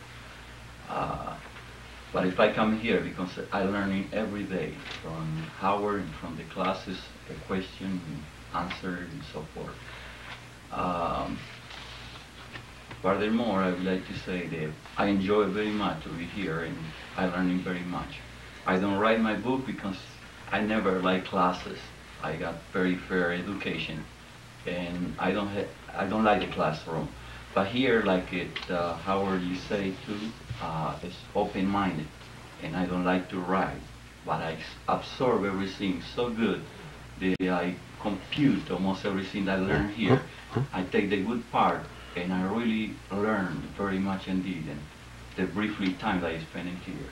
But if I come here, because I'm learning every day from Howard and from the classes, a question, answer, and so forth. Furthermore, I would like to say that I enjoy very much to be here, and I'm learning very much. I don't write my book because I never like classes. I got very fair education, and I don't like the classroom. But here, like it, Howard, you say too, it's open-minded, and I don't like to write, but I absorb everything so good that I compute almost everything I learn here. I take the good part, and I really learn very much indeed, and the briefly time that I spend in here.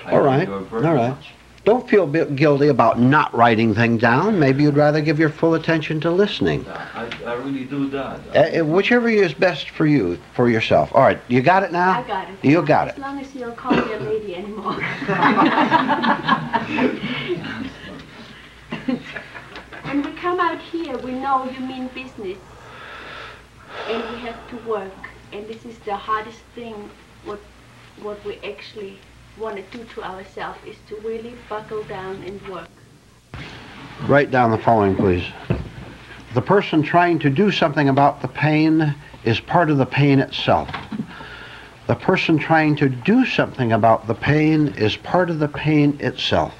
All right, all right. Don't feel guilty about not writing things down. Maybe you'd rather give your full attention to listening. I really do that. Whichever is best for you, for yourself. All right, you got it now? I got it. You got it. As long as you don't call me a lady anymore. When we come out here, we know you mean business. And we have to work. And this is the hardest thing, what we actually want to do to ourselves, is to really buckle down and work. Write down the following, please. The person trying to do something about the pain is part of the pain itself. The person trying to do something about the pain is part of the pain itself.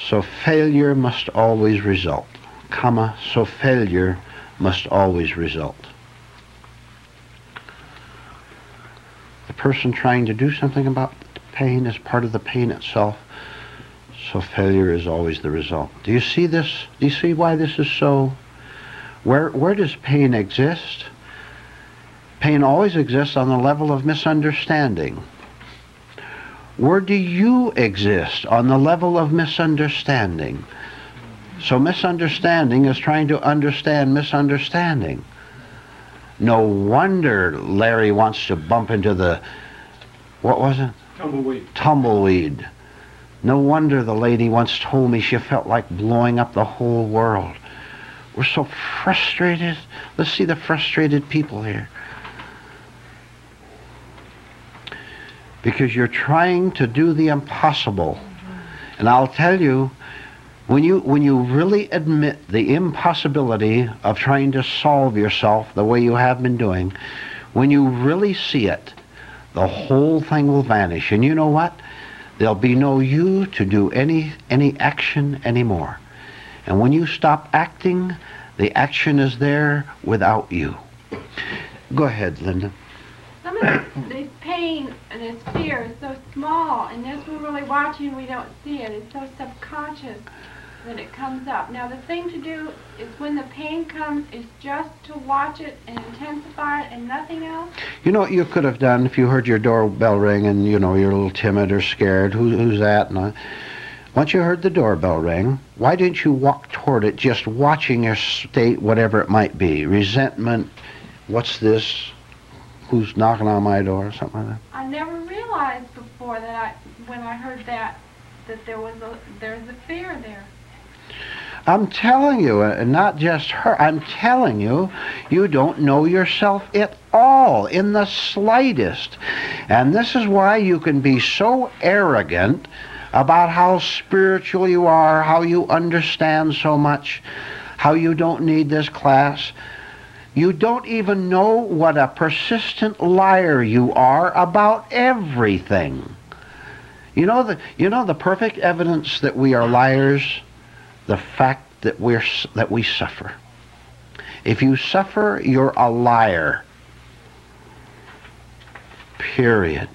So failure must always result, comma, so failure must always result. The person trying to do something about the pain is part of the pain itself, so failure is always the result. Do you see this? Do you see why this is so? Where does pain exist? Pain always exists on the level of misunderstanding. Where do you exist? On the level of misunderstanding. So misunderstanding is trying to understand misunderstanding. No wonder Larry wants to bump into the, what was it? Tumbleweed. Tumbleweed. No wonder the lady once told me she felt like blowing up the whole world. We're so frustrated. Let's see the frustrated people here. Because you're trying to do the impossible. And I'll tell you, when you really admit the impossibility of trying to solve yourself the way you have been doing, when you really see it, the whole thing will vanish. And you know what? There'll be no you to do any action anymore. And when you stop acting, the action is there without you. Go ahead, Linda. Some of this pain and this fear is so small, and as we're really watching, we don't see it. It's so subconscious that it comes up. Now, the thing to do is when the pain comes is just to watch it and intensify it and nothing else. You know what you could have done if you heard your doorbell ring and, you know, you're a little timid or scared. Who's that? And once you heard the doorbell ring, why didn't you walk toward it just watching your state, whatever it might be? Resentment, what's this? Who's knocking on my door or something like that? I never realized before that when I heard that there's a fear there. I'm telling you, and not just her, I'm telling you, you don't know yourself at all, in the slightest. And this is why you can be so arrogant about how spiritual you are, how you understand so much, how you don't need this class. You don't even know what a persistent liar you are about everything. You know the perfect evidence that we are liars? The fact that we suffer. If you suffer, you're a liar. Period.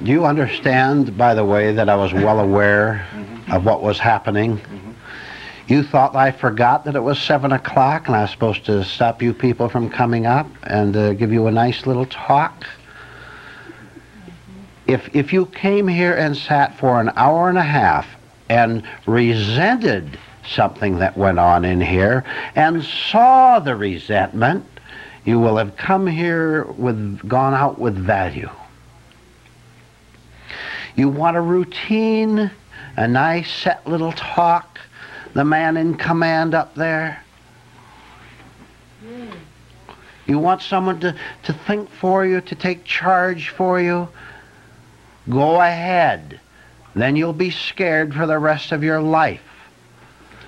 Do you understand, by the way, that I was well aware of what was happening? You thought I forgot that it was 7 o'clock and I was supposed to stop you people from coming up and give you a nice little talk? If you came here and sat for an hour and a half and resented something that went on in here and saw the resentment, you will have come here gone out with value. You want a routine, a nice set little talk, the man in command up there. You want someone to think for you, to take charge for you. Go ahead. Then you'll be scared for the rest of your life.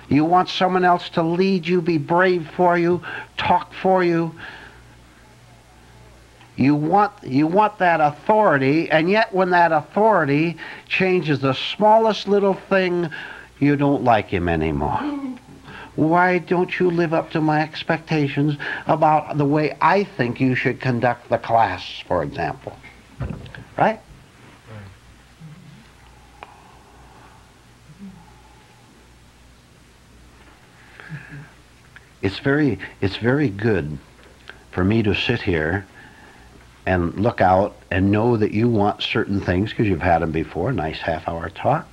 You want someone else to lead you, be brave for you, talk for you. You want that authority, and yet when that authority changes the smallest little thing, you don't like him anymore. Why don't you live up to my expectations about the way I think you should conduct the class, for example? Right? It's very good for me to sit here and look out and know that you want certain things because you've had them before, nice half-hour talk.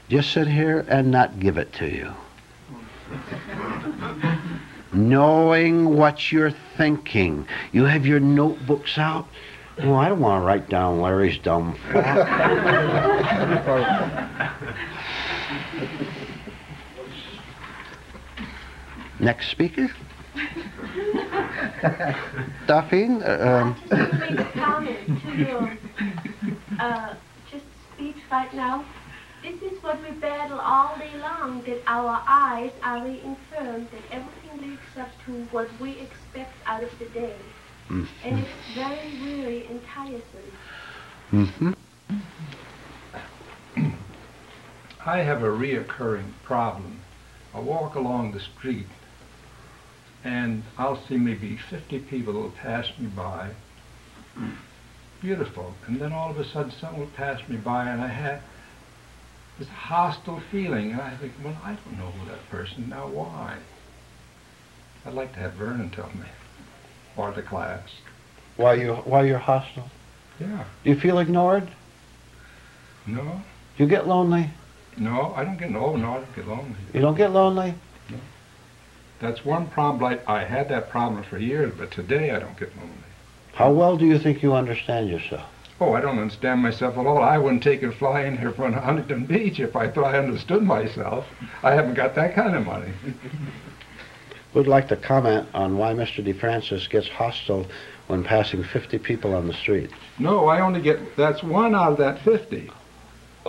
Just sit here and not give it to you. Knowing what you're thinking. You have your notebooks out. Oh, I don't want to write down Larry's dumb fact. Next speaker. Duffy? Just make a comment to your just speech right now. This is what we battle all day long, that our eyes are reaffirmed, that everything leads up to what we expect out of the day. And it's very weary and tiresome. I have a reoccurring problem. I walk along the street and I'll see maybe 50 people will pass me by. Beautiful. And then all of a sudden someone will pass me by and I have this hostile feeling. And I think, well, I don't know who that person, now why? I'd like to have Vernon tell me, or the class. Why you're hostile? Yeah. Do you feel ignored? No. Do you get lonely? No, I don't get lonely. No, I don't get lonely. You don't get lonely? No. That's one problem. I had that problem for years, but today I don't get lonely. How well do you think you understand yourself? Oh, I don't understand myself at all. I wouldn't take and fly in here from Huntington Beach if I thought I understood myself. I haven't got that kind of money. Would like to comment on why Mr. DeFrancis gets hostile when passing 50 people on the street. No, I only get, that's one out of that 50.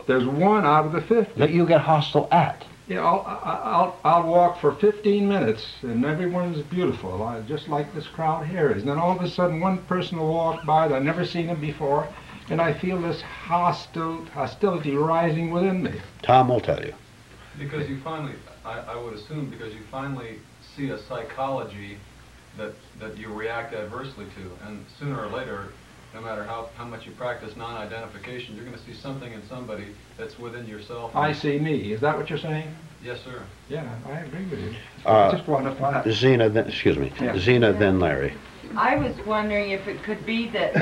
There's one out of the 50. That you get hostile at? Yeah, I'll walk for 15 minutes and everyone is beautiful, just like this crowd here is. And then all of a sudden one person will walk by that I've never seen him before, and I feel this hostility rising within me. Tom will tell you. Because you finally, I would assume, because you finally see a psychology that you react adversely to, and sooner or later, no matter how much you practice non-identification, you're going to see something in somebody that's within yourself. I see me. Is that what you're saying? Yes, sir. Yeah, I agree with you. I just want to find. Zena, then, excuse me. Yeah. Zena, then Larry. I was wondering if it could be that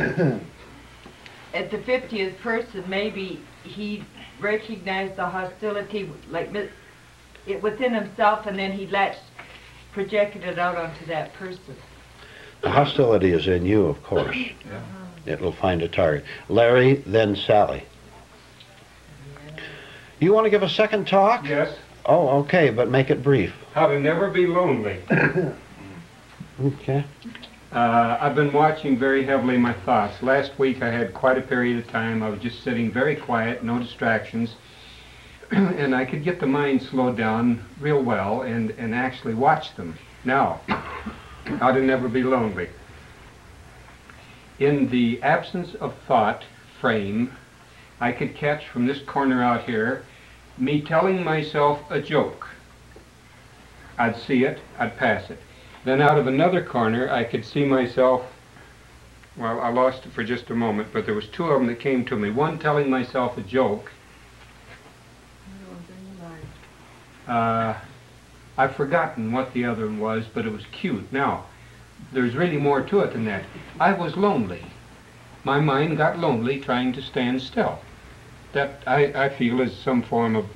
at the 50th person, maybe he recognized the hostility like within himself, and then he projected it out onto that person. The hostility is in you, of course. Yeah. It'll find a target. Larry, then Sally. You want to give a second talk? Yes. Oh, okay, but make it brief. How to never be lonely. Okay. I've been watching very heavily my thoughts. Last week I had quite a period of time. I was just sitting very quiet, no distractions, and I could get the mind slowed down real well and actually watch them. Now, how to never be lonely. In the absence of thought frame, I could catch from this corner out here me telling myself a joke. I'd see it, I'd pass it. Then out of another corner, I could see myself, well, I lost it for just a moment, but there was two of them that came to me. One telling myself a joke. I've forgotten what the other one was, but it was cute. Now, there's really more to it than that. I was lonely. My mind got lonely trying to stand still. That, I feel, is some form of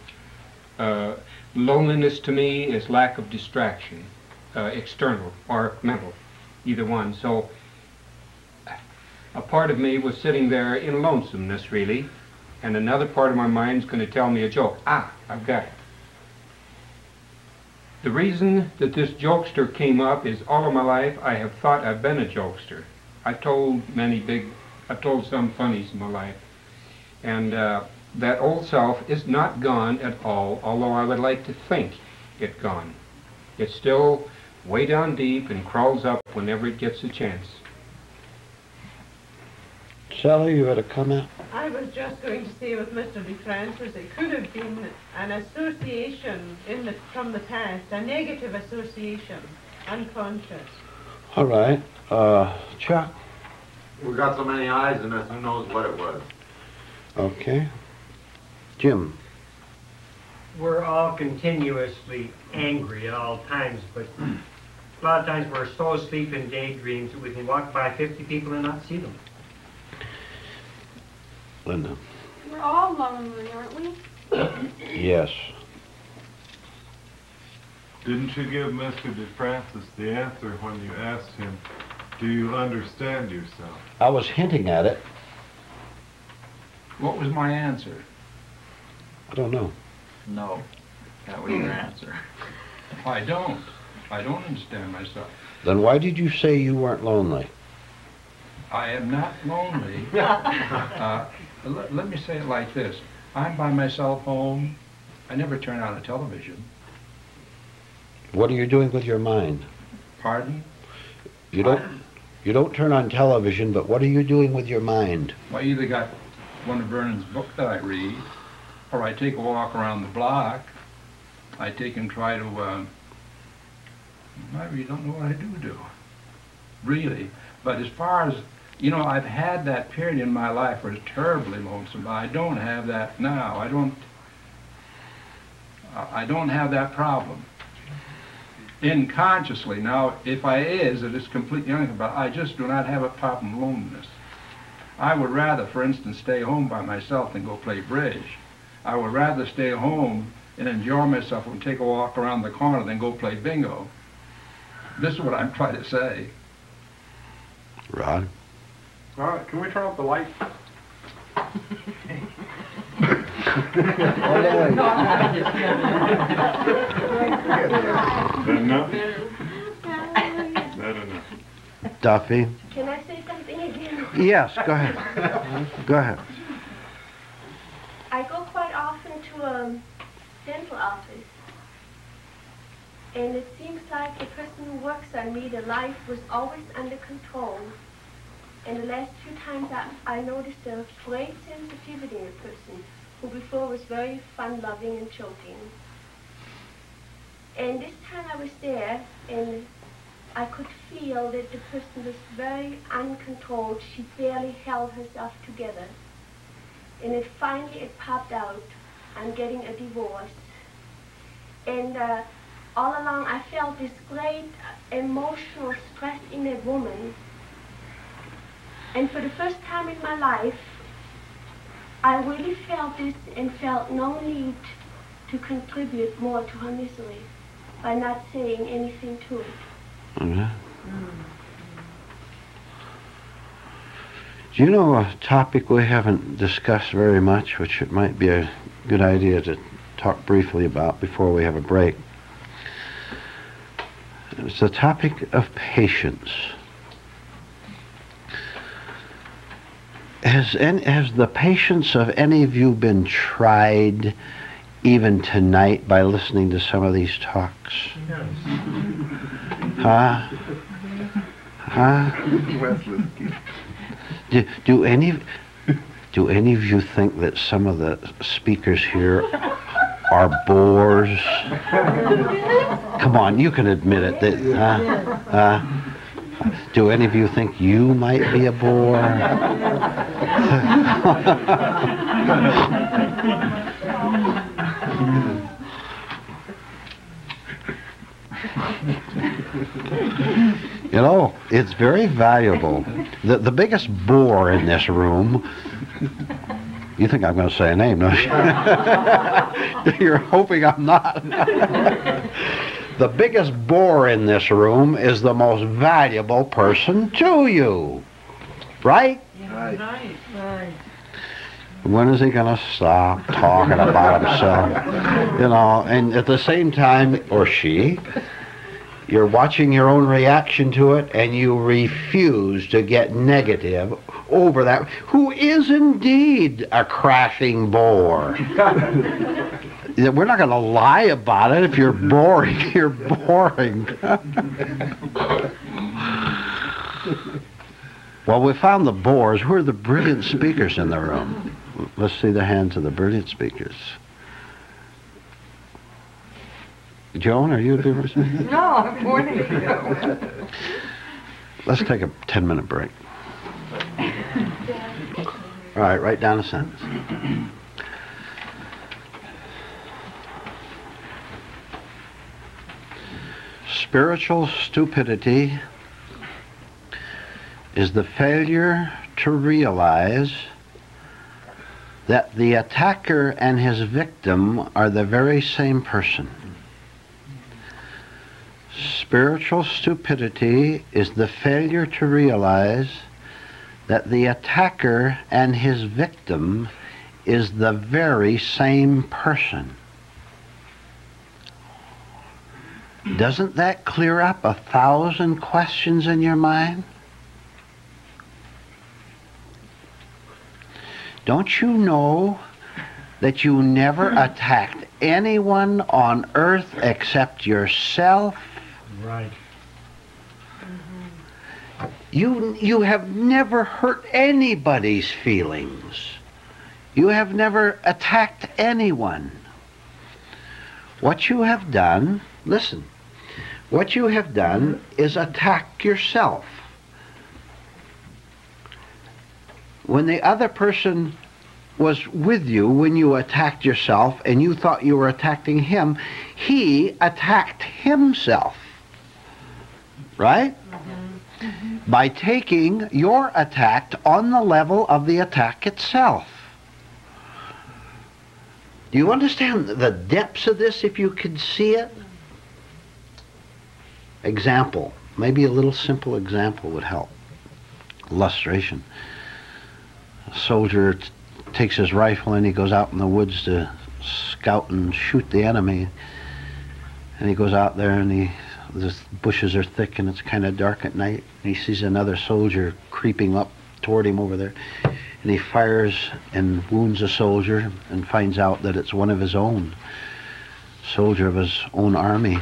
loneliness to me is lack of distraction, external or mental, either one. So a part of me was sitting there in lonesomeness, really, and another part of my mind's going to tell me a joke. Ah, I've got it. The reason that this jokester came up is all of my life I have thought I've been a jokester. I've told some funnies in my life. And that old self is not gone at all, although I would like to think it's gone. It's still way down deep and crawls up whenever it gets a chance. Sally, you had a comment? I was just going to say with Mr. DeFrancis, it could have been an association from the past, a negative association, unconscious. All right. Chuck? We got so many eyes in this, who knows what it was. Okay. Jim? We're all continuously angry at all times, but a lot of times we're so asleep in daydreams that we can walk by 50 people and not see them. Linda? We're all lonely, aren't we? Yes. Didn't you give Mr. DeFrancis the answer when you asked him, do you understand yourself? I was hinting at it. What was my answer? I don't know. No. That was your answer. I don't. I don't understand myself. Then why did you say you weren't lonely? I am not lonely. Let me say it like this. I'm by myself home. I never turn on a television. What are you doing with your mind? Pardon? You don't turn on television, but what are you doing with your mind? I either got one of Vernon's books that I read, or I take a walk around the block. I take and try to, I really don't know what I do. Really. But as far as, you know, I've had that period in my life where it's terribly lonesome, but I don't have that now. I don't have that problem. Unconsciously, now, if I is, it is completely unconscious, but I just do not have a problem of loneliness. I would rather, for instance, stay home by myself than go play bridge. I would rather stay home and enjoy myself and take a walk around the corner than go play bingo. This is what I'm trying to say. Rod? All right, can we turn off the light? Duffy? Can I say something again? Yes, go ahead. Go ahead. I go quite often to a dental office, and it seems like the person who works on me, their life was always under control. And the last few times I noticed a great sensitivity in a person who before was very fun-loving and joking. And this time I was there, and I could feel that the person was very uncontrolled. She barely held herself together. And it finally popped out. I'm getting a divorce. And all along I felt this great emotional stress in that woman. And for the first time in my life, I really felt this and felt no need to contribute more to her misery by not saying anything to it. Mm-hmm. Do you know a topic we haven't discussed very much, which it might be a good idea to talk briefly about before we have a break? It's the topic of patience. Has the patience of any of you been tried even tonight by listening to some of these talks? Yes. Do any of you think that some of the speakers here are bores? Come on, you can admit it. Do any of you think you might be a bore? You know, it's very valuable. The biggest bore in this room, you think I'm going to say a name, don't you? You're hoping I'm not. The biggest bore in this room is the most valuable person to you. Right? Right. When is he going to stop talking about himself? You know, and at the same time, or she, you're watching your own reaction to it, and you refuse to get negative over that, who is indeed a crashing bore. We're not going to lie about it. If you're boring, you're boring. Well, we found the bores. Who are the brilliant speakers in the room? Let's see the hands of the brilliant speakers. Joan, are you a different speaker? No, I'm pointing at you. Let's take a 10-minute break. All right, write down a sentence. Spiritual stupidity is the failure to realize that the attacker and his victim are the very same person. Spiritual stupidity is the failure to realize that the attacker and his victim is the very same person. Doesn't that clear up 1,000 questions in your mind? Don't you know that you never attacked anyone on earth except yourself? Right. You have never hurt anybody's feelings. You have never attacked anyone. What you have done, listen, what you have done is attack yourself. When the other person was with you, when you attacked yourself and you thought you were attacking him, he attacked himself. Right? By taking your attack on the level of the attack itself. Do you understand the depths of this if you could see it? Example. Maybe a little simple example would help. Illustration. A soldier takes his rifle and he goes out in the woods to scout and shoot the enemy. And he goes out there and the bushes are thick and it's kind of dark at night. And he sees another soldier creeping up toward him over there. And he fires and wounds a soldier and finds out that it's one of his own, soldier of his own army.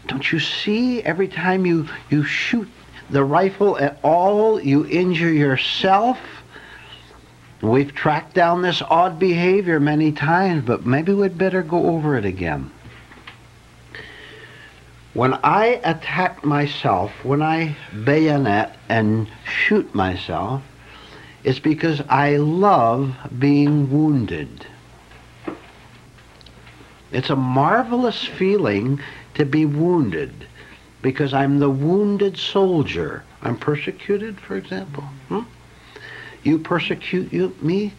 Don't you see every time you shoot the rifle at all, you injure yourself? We've tracked down this odd behavior many times, but maybe we'd better go over it again. When I attack myself, when I bayonet and shoot myself, it's because I love being wounded. It's a marvelous feeling to be wounded, because I'm the wounded soldier. I'm persecuted, for example. You persecute me,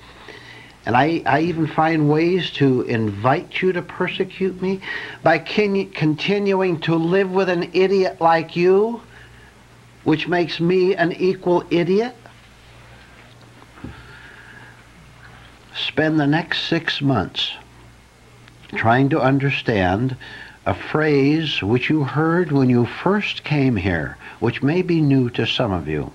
and I even find ways to invite you to persecute me by continuing to live with an idiot like you, which makes me an equal idiot. Spend the next 6 months trying to understand a phrase which you heard when you first came here, which may be new to some of you.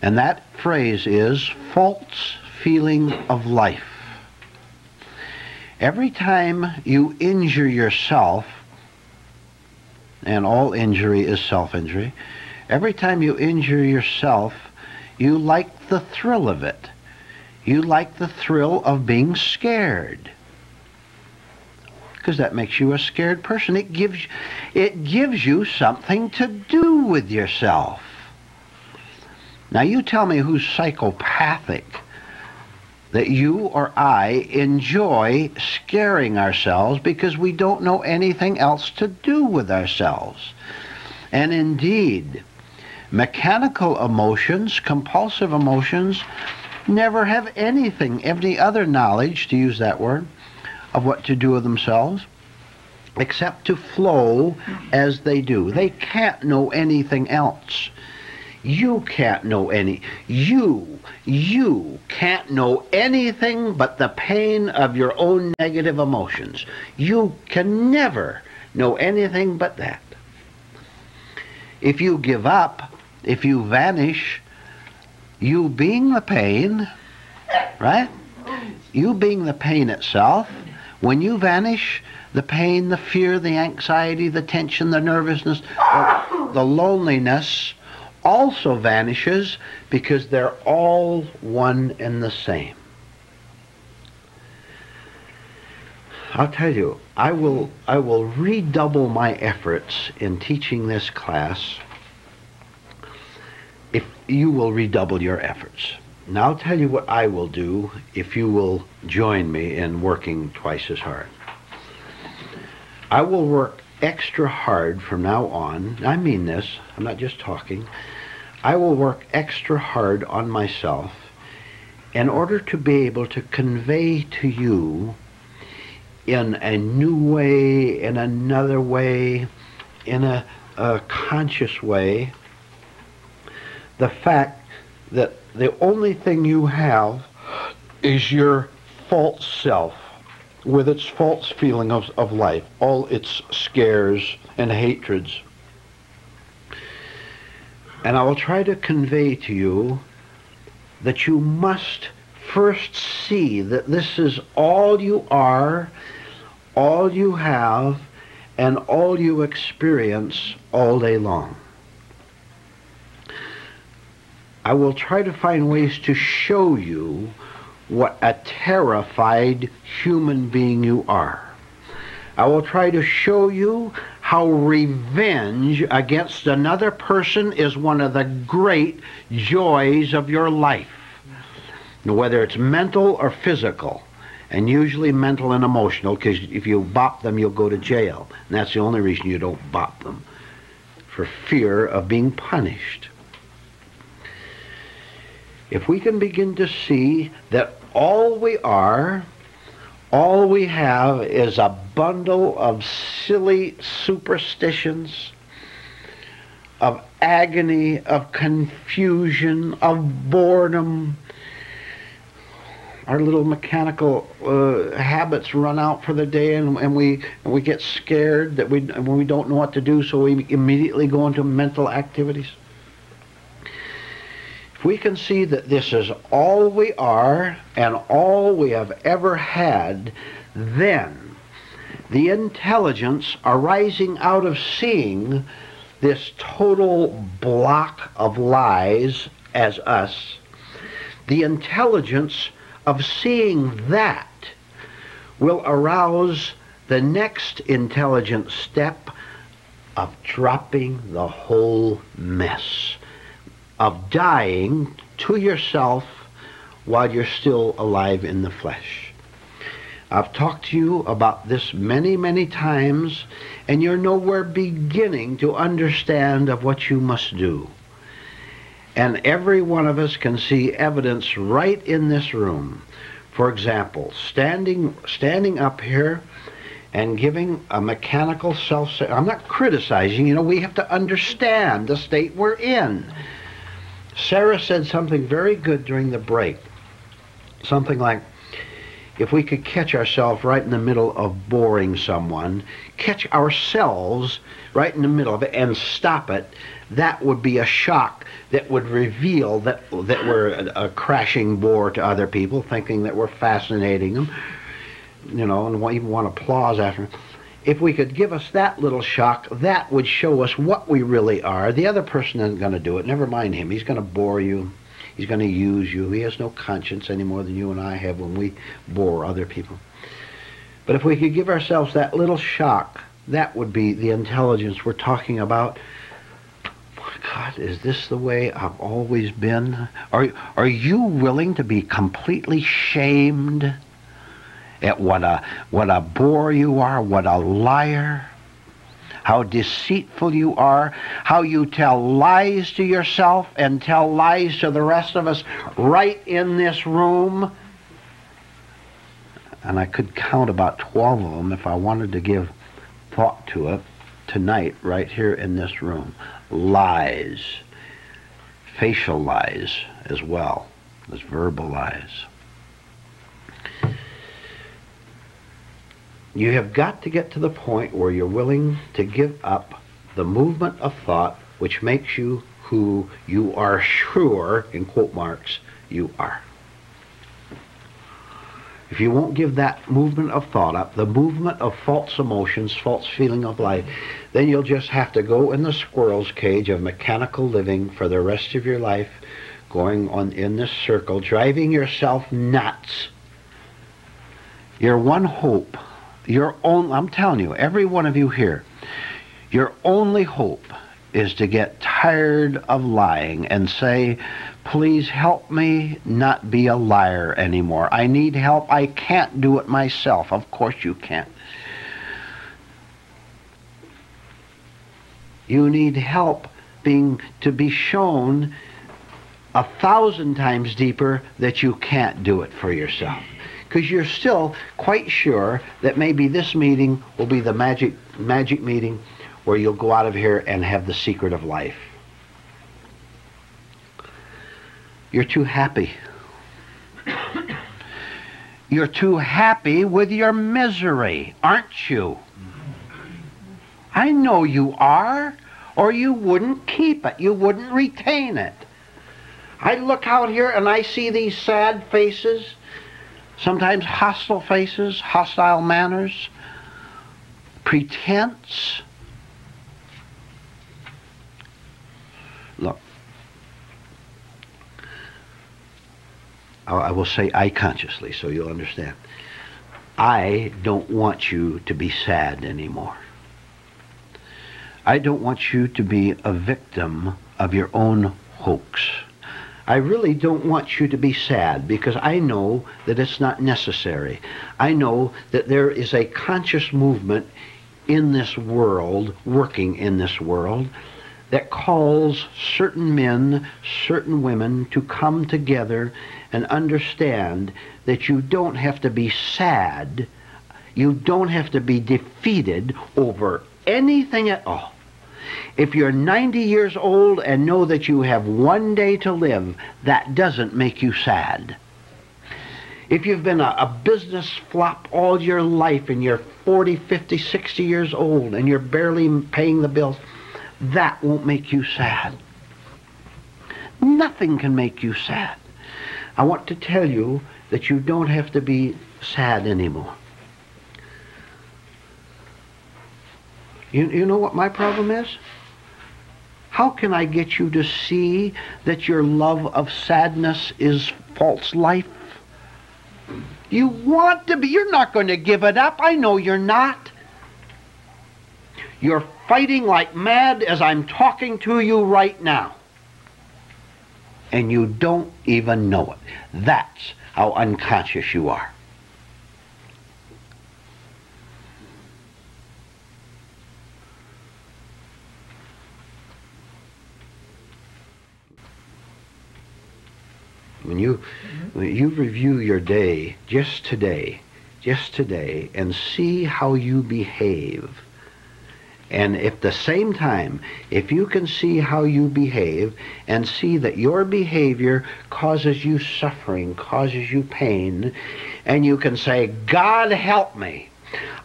And that phrase is false feeling of life. Every time you injure yourself, and all injury is self-injury. Every time you injure yourself, you like the thrill of it. You like the thrill of being scared, because that makes you a scared person. It gives you something to do with yourself. Now you tell me who's psychopathic, that you or I enjoy scaring ourselves because we don't know anything else to do with ourselves. And indeed, mechanical emotions, compulsive emotions, never have any other knowledge, to use that word, of what to do with themselves, except to flow as they do. They can't know anything else. You can't know you can't know anything but the pain of your own negative emotions. You can never know anything but that. If you give up, if you vanish, you being the pain, right? You being the pain itself, when you vanish, the pain, the fear, the anxiety, the tension, the nervousness, the loneliness also vanishes, because they're all one and the same. I'll tell you, I will redouble my efforts in teaching this class if you will redouble your efforts. Now I'll tell you what I will do if you will join me in working twice as hard. I will work extra hard from now on. I mean this, I'm not just talking. I will work extra hard on myself in order to be able to convey to you in a new way, in another way, in a conscious way, the fact that the only thing you have is your false self, with its false feeling of life, all its scares and hatreds. And I will try to convey to you that you must first see that this is all you are, all you have, and all you experience all day long. I will try to find ways to show you what a terrified human being you are. I will try to show you how revenge against another person is one of the great joys of your life, whether it's mental or physical, and usually mental and emotional, because if you bop them, you'll go to jail. And that's the only reason you don't bop them, for fear of being punished. If we can begin to see that all we are, all we have is a bundle of silly superstitions, of agony, of confusion, of boredom. Our little mechanical habits run out for the day, and we get scared that when we don't know what to do, so we immediately go into mental activities. If we can see that this is all we are and all we have ever had, then the intelligence arising out of seeing this total block of lies as us, the intelligence of seeing that will arouse the next intelligent step of dropping the whole mess, of dying to yourself while you're still alive in the flesh. I've talked to you about this many, many times, and you're nowhere beginning to understand of what you must do. And every one of us can see evidence right in this room. For example, standing up here and giving a mechanical I'm not criticizing, we have to understand the state we're in. Sarah said something very good during the break. Something like, if we could catch ourselves right in the middle of boring someone, catch ourselves right in the middle of it and stop it, that would be a shock that would reveal that we're a crashing bore to other people, thinking that we're fascinating them, and even want applause after them. if we could give us that little shock, that would show us what we really are. The other person isn't going to do it. Never mind him. He's going to bore you. He's going to use you. He has no conscience any more than you and I have when we bore other people. But if we could give ourselves that little shock, that would be the intelligence we're talking about. My God, is this the way I've always been? Are you willing to be completely shamed at what a bore you are, what a liar, how deceitful you are, how you tell lies to yourself and tell lies to the rest of us right in this room? And I could count about 12 of them if I wanted to give thought to it tonight, right here in this room. Lies, facial lies as well as verbal lies. You have got to get to the point where you're willing to give up the movement of thought which makes you who you are sure, in quote marks, you are. If you won't give that movement of thought up, the movement of false emotions, false feeling of life, then you'll just have to go in the squirrel's cage of mechanical living for the rest of your life, going on in this circle, driving yourself nuts. Your one hope, I'm telling you, every one of you here, your only hope is to get tired of lying and say, please help me not be a liar anymore. I need help. I can't do it myself. Of course you can't. You need help to be shown 1,000 times deeper that you can't do it for yourself. Because you're still quite sure that maybe this meeting will be the magic meeting where you'll go out of here and have the secret of life. You're too happy. You're too happy with your misery, aren't you? I know you are, or you wouldn't keep it. You wouldn't retain it. I look out here and I see these sad faces, sometimes hostile faces, hostile manners, pretense. Look, I will say I consciously so you'll understand. I don't want you to be sad anymore. I don't want you to be a victim of your own hoax. I really don't want you to be sad because I know that it's not necessary. I know that there is a conscious movement in this world, working in this world, that calls certain men, certain women to come together and understand that you don't have to be sad, you don't have to be defeated over anything at all. If you're 90 years old and know that you have one day to live, that doesn't make you sad. If you've been a business flop all your life and you're 40, 50, 60 years old and you're barely paying the bills, that won't make you sad. Nothing can make you sad. I want to tell you that you don't have to be sad anymore. You know what my problem is? How can I get you to see that your love of sadness is false life? You want to be, you're not going to give it up. I know you're not. You're fighting like mad as I'm talking to you right now. And you don't even know it. That's how unconscious you are. When you review your day, just today, and see how you behave, and at the same time, if you can see how you behave and see that your behavior causes you suffering, causes you pain, and you can say, God help me,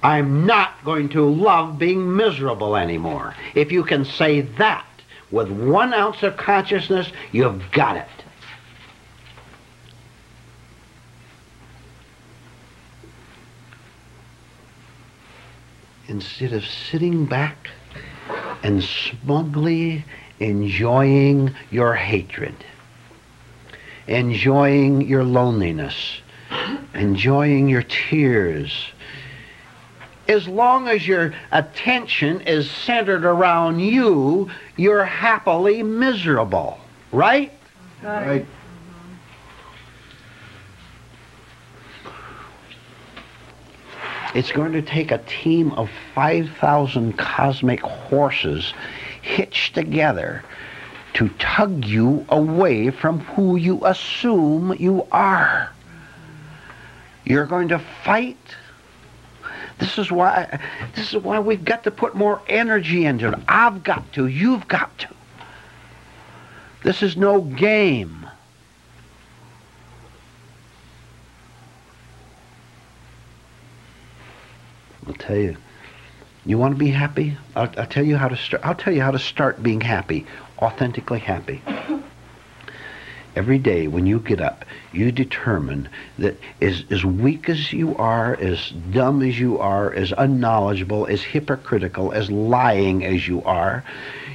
I'm not going to love being miserable anymore. If you can say that with 1 ounce of consciousness, you've got it. instead of sitting back and smugly enjoying your hatred, enjoying your loneliness, enjoying your tears, as long as your attention is centered around you, you're happily miserable, right? Right. It's going to take a team of 5,000 cosmic horses hitched together to tug you away from who you assume you are. You're going to fight. This is why we've got to put more energy into it. I've got to. You've got to. This is no game. I'll tell you. You want to be happy? I'll tell you how to start. I'll tell you how to start being happy, authentically happy. Every day when you get up, you determine that as weak as you are, as dumb as you are, as unknowledgeable, as hypocritical, as lying as you are,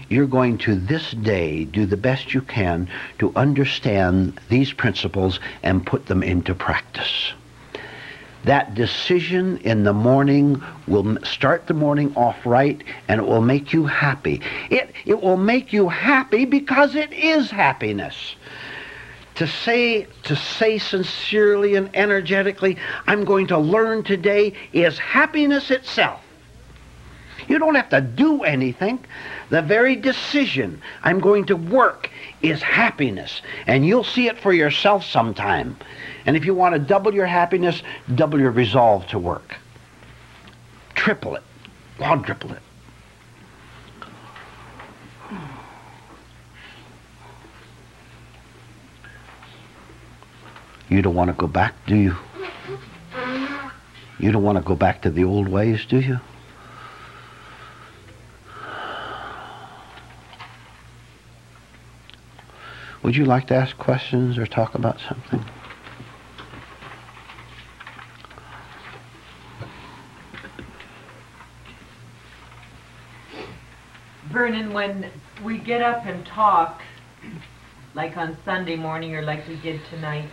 you're going to this day do the best you can to understand these principles and put them into practice. That decision in the morning will start the morning off right, and it will make you happy. It will make you happy because it is happiness. To say sincerely and energetically, I'm going to learn today, is happiness itself. You don't have to do anything. The very decision, I'm going to work, is happiness. And you'll see it for yourself sometime. And if you want to double your happiness, double your resolve to work. Triple it. Quadruple it. You don't want to go back, do you? You don't want to go back to the old ways, do you? Would you like to ask questions or talk about something? Vernon, when we get up and talk, like on Sunday morning or like we did tonight,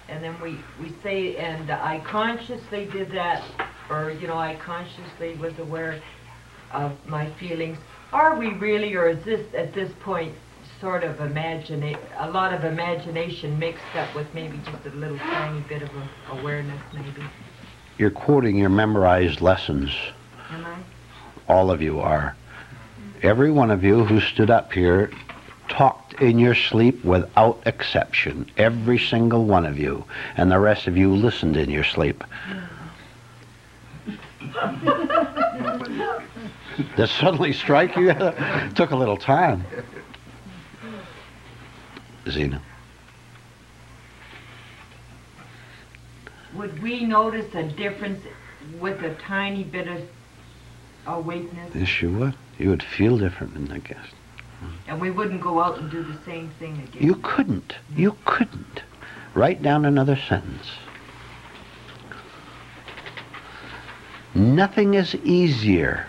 and then we say, and I consciously did that, or, I consciously was aware of my feelings. Are we really, or is this, at this point, sort of a lot of imagination mixed up with maybe just a little tiny bit of awareness, maybe? You're quoting your memorized lessons. Am I? All of you are. Every one of you who stood up here talked in your sleep without exception. Every single one of you. And the rest of you listened in your sleep. That suddenly strike you? Took a little time. Zena. Would we notice a difference with a tiny bit of awakeness? Yes, you would. You would feel different, I guess. And we wouldn't go out and do the same thing again. You couldn't. You couldn't. Write down another sentence. Nothing is easier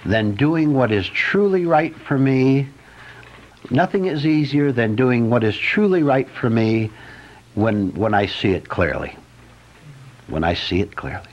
than doing what is truly right for me. Nothing is easier than doing what is truly right for me when I see it clearly. When I see it clearly.